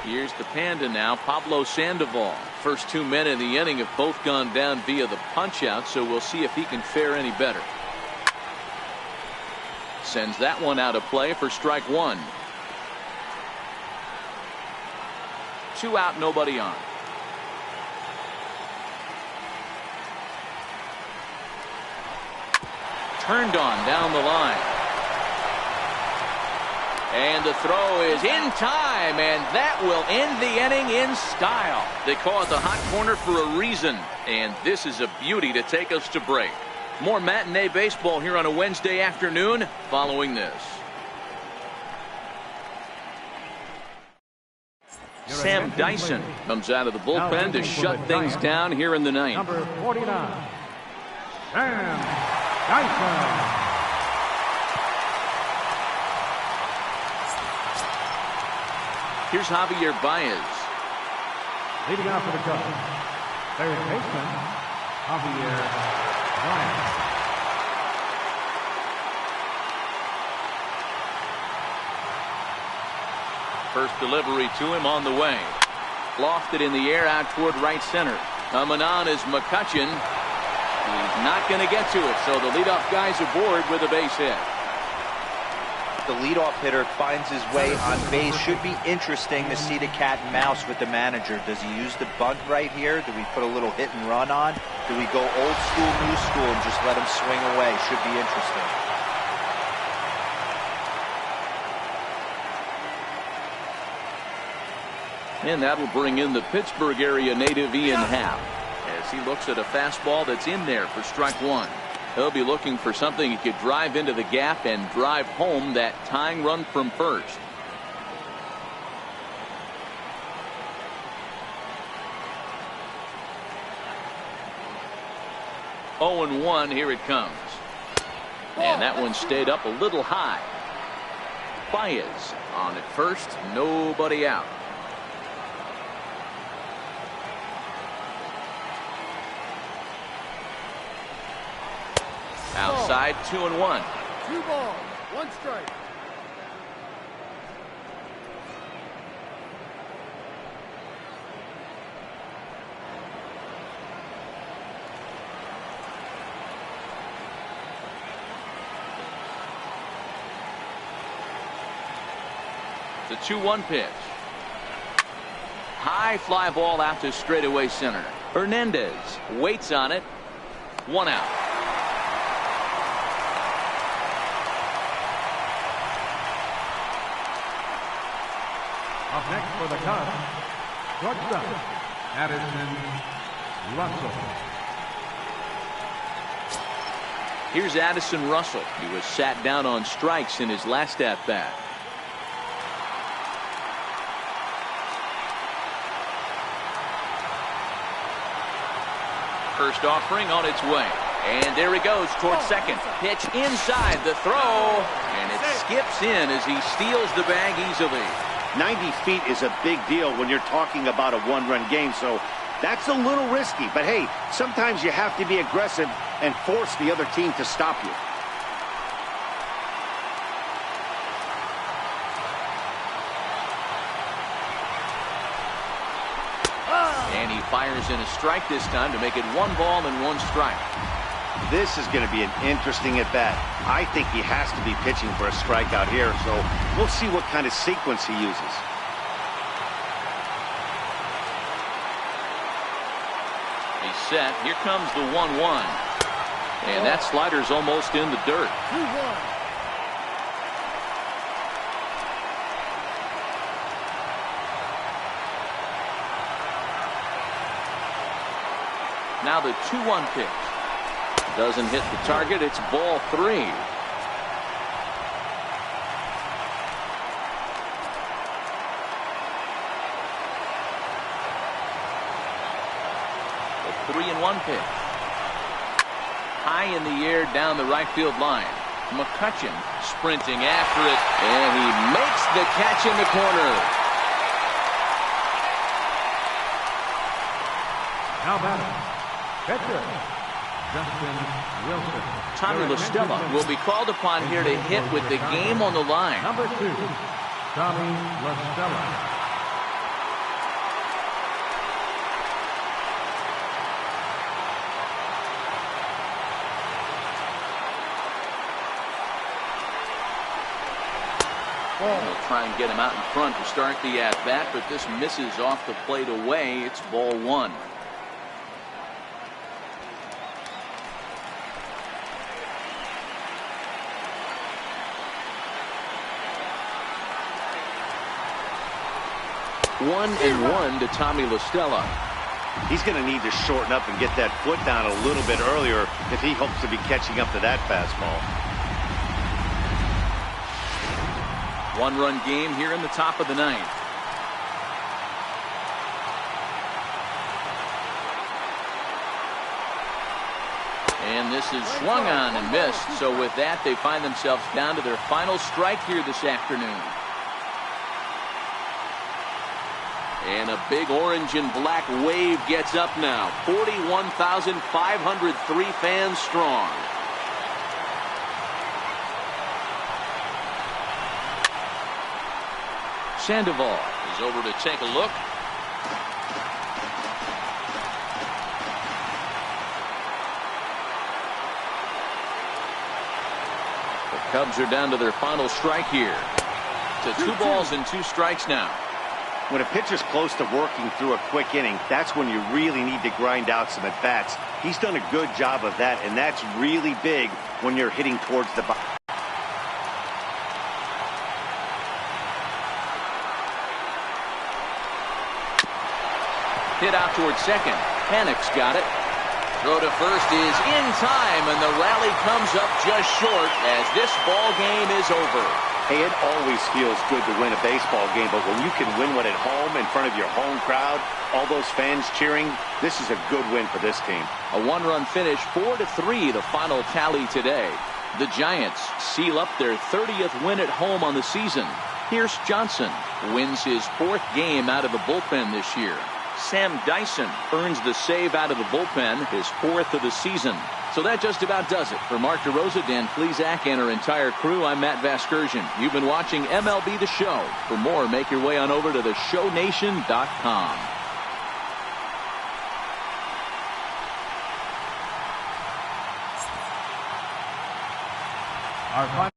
Here's the Panda now, Pablo Sandoval. First 2 men in the inning have both gone down via the punch-out, so we'll see if he can fare any better. Sends that one out of play for strike 1. 2 out, nobody on. Turned on down the line. And the throw is in time, and that will end the inning in style. They call it the hot corner for a reason, and this is a beauty to take us to break. More matinee baseball here on a Wednesday afternoon following this. Sam Dyson comes out of the bullpen to shut things down here in the 9th. Number 49, Sam Dyson. Here's Javier Baez. Leading off for the Cubs, third baseman, Javier Baez. First delivery to him on the way. Lofted in the air out toward right center. Coming on is McCutchen. He's not going to get to it, so the leadoff guy's aboard with a base hit. The leadoff hitter finds his way on base. Should be interesting to see the cat and mouse with the manager. Does he use the bunt right here? Do we put a little hit and run on? Do we go old school, new school, and just let him swing away? Should be interesting. And that'll bring in the Pittsburgh area native Ian Happ as he looks at a fastball that's in there for strike 1. He'll be looking for something he could drive into the gap and drive home that tying run from first. Oh, and 1, here it comes. And that one stayed up a little high. Baez on at first, nobody out. Outside, 2-1. 2 balls, 1 strike. The 2-1 pitch. High fly ball out to straightaway center. Hernandez waits on it. 1 out. Up next for the Cubs, shortstop, Addison Russell. Here's Addison Russell. He was sat down on strikes in his last at-bat. First offering on its way. And there he goes towards second. Pitch inside the throw. And it skips in as he steals the bag easily. 90 feet is a big deal when you're talking about a one-run game, so that's a little risky. But hey, sometimes you have to be aggressive and force the other team to stop you. And he fires in a strike this time to make it 1 ball and 1 strike. This is going to be an interesting at-bat. I think he has to be pitching for a strikeout here, so we'll see what kind of sequence he uses. He's set. Here comes the 1-1. And that slider's almost in the dirt. 2-1. Now the 2-1 pitch. Doesn't hit the target. It's ball 3. The 3-1 pitch. High in the air down the right field line. McCutchen sprinting after it, and he makes the catch in the corner. Now batting, pitcher, Justin Wilson. Tommy La Stella will be called upon here to hit with the game on the line. Number 2, Tommy La Stella. They'll try and get him out in front to start the at-bat, but this misses off the plate away. It's ball 1. One and 1 to Tommy La Stella. He's going to need to shorten up and get that foot down a little bit earlier if he hopes to be catching up to that fastball. 1-run game here in the top of the 9th. And this is swung on and missed. So with that, they find themselves down to their final strike here this afternoon. And a big orange and black wave gets up now. 41,503 fans strong. Sandoval is over to take a look. The Cubs are down to their final strike here. To 2 balls and 2 strikes now. When a pitcher's close to working through a quick inning, that's when you really need to grind out some at-bats. He's done a good job of that, and that's really big when you're hitting towards the bottom. Hit out towards second. Panic's got it. Throw to first is in time, and the rally comes up just short as this ball game is over. Hey, it always feels good to win a baseball game, but when you can win one at home in front of your home crowd, all those fans cheering, this is a good win for this team. A 1-run finish, 4-3, the final tally today. The Giants seal up their 30th win at home on the season. Pierce Johnson wins his 4th game out of the bullpen this year. Sam Dyson earns the save out of the bullpen, his 4th of the season. So that just about does it. For Mark DeRosa, Dan Plesac, and our entire crew, I'm Matt Vasgersian. You've been watching MLB The Show. For more, make your way on over to theshownation.com. Our final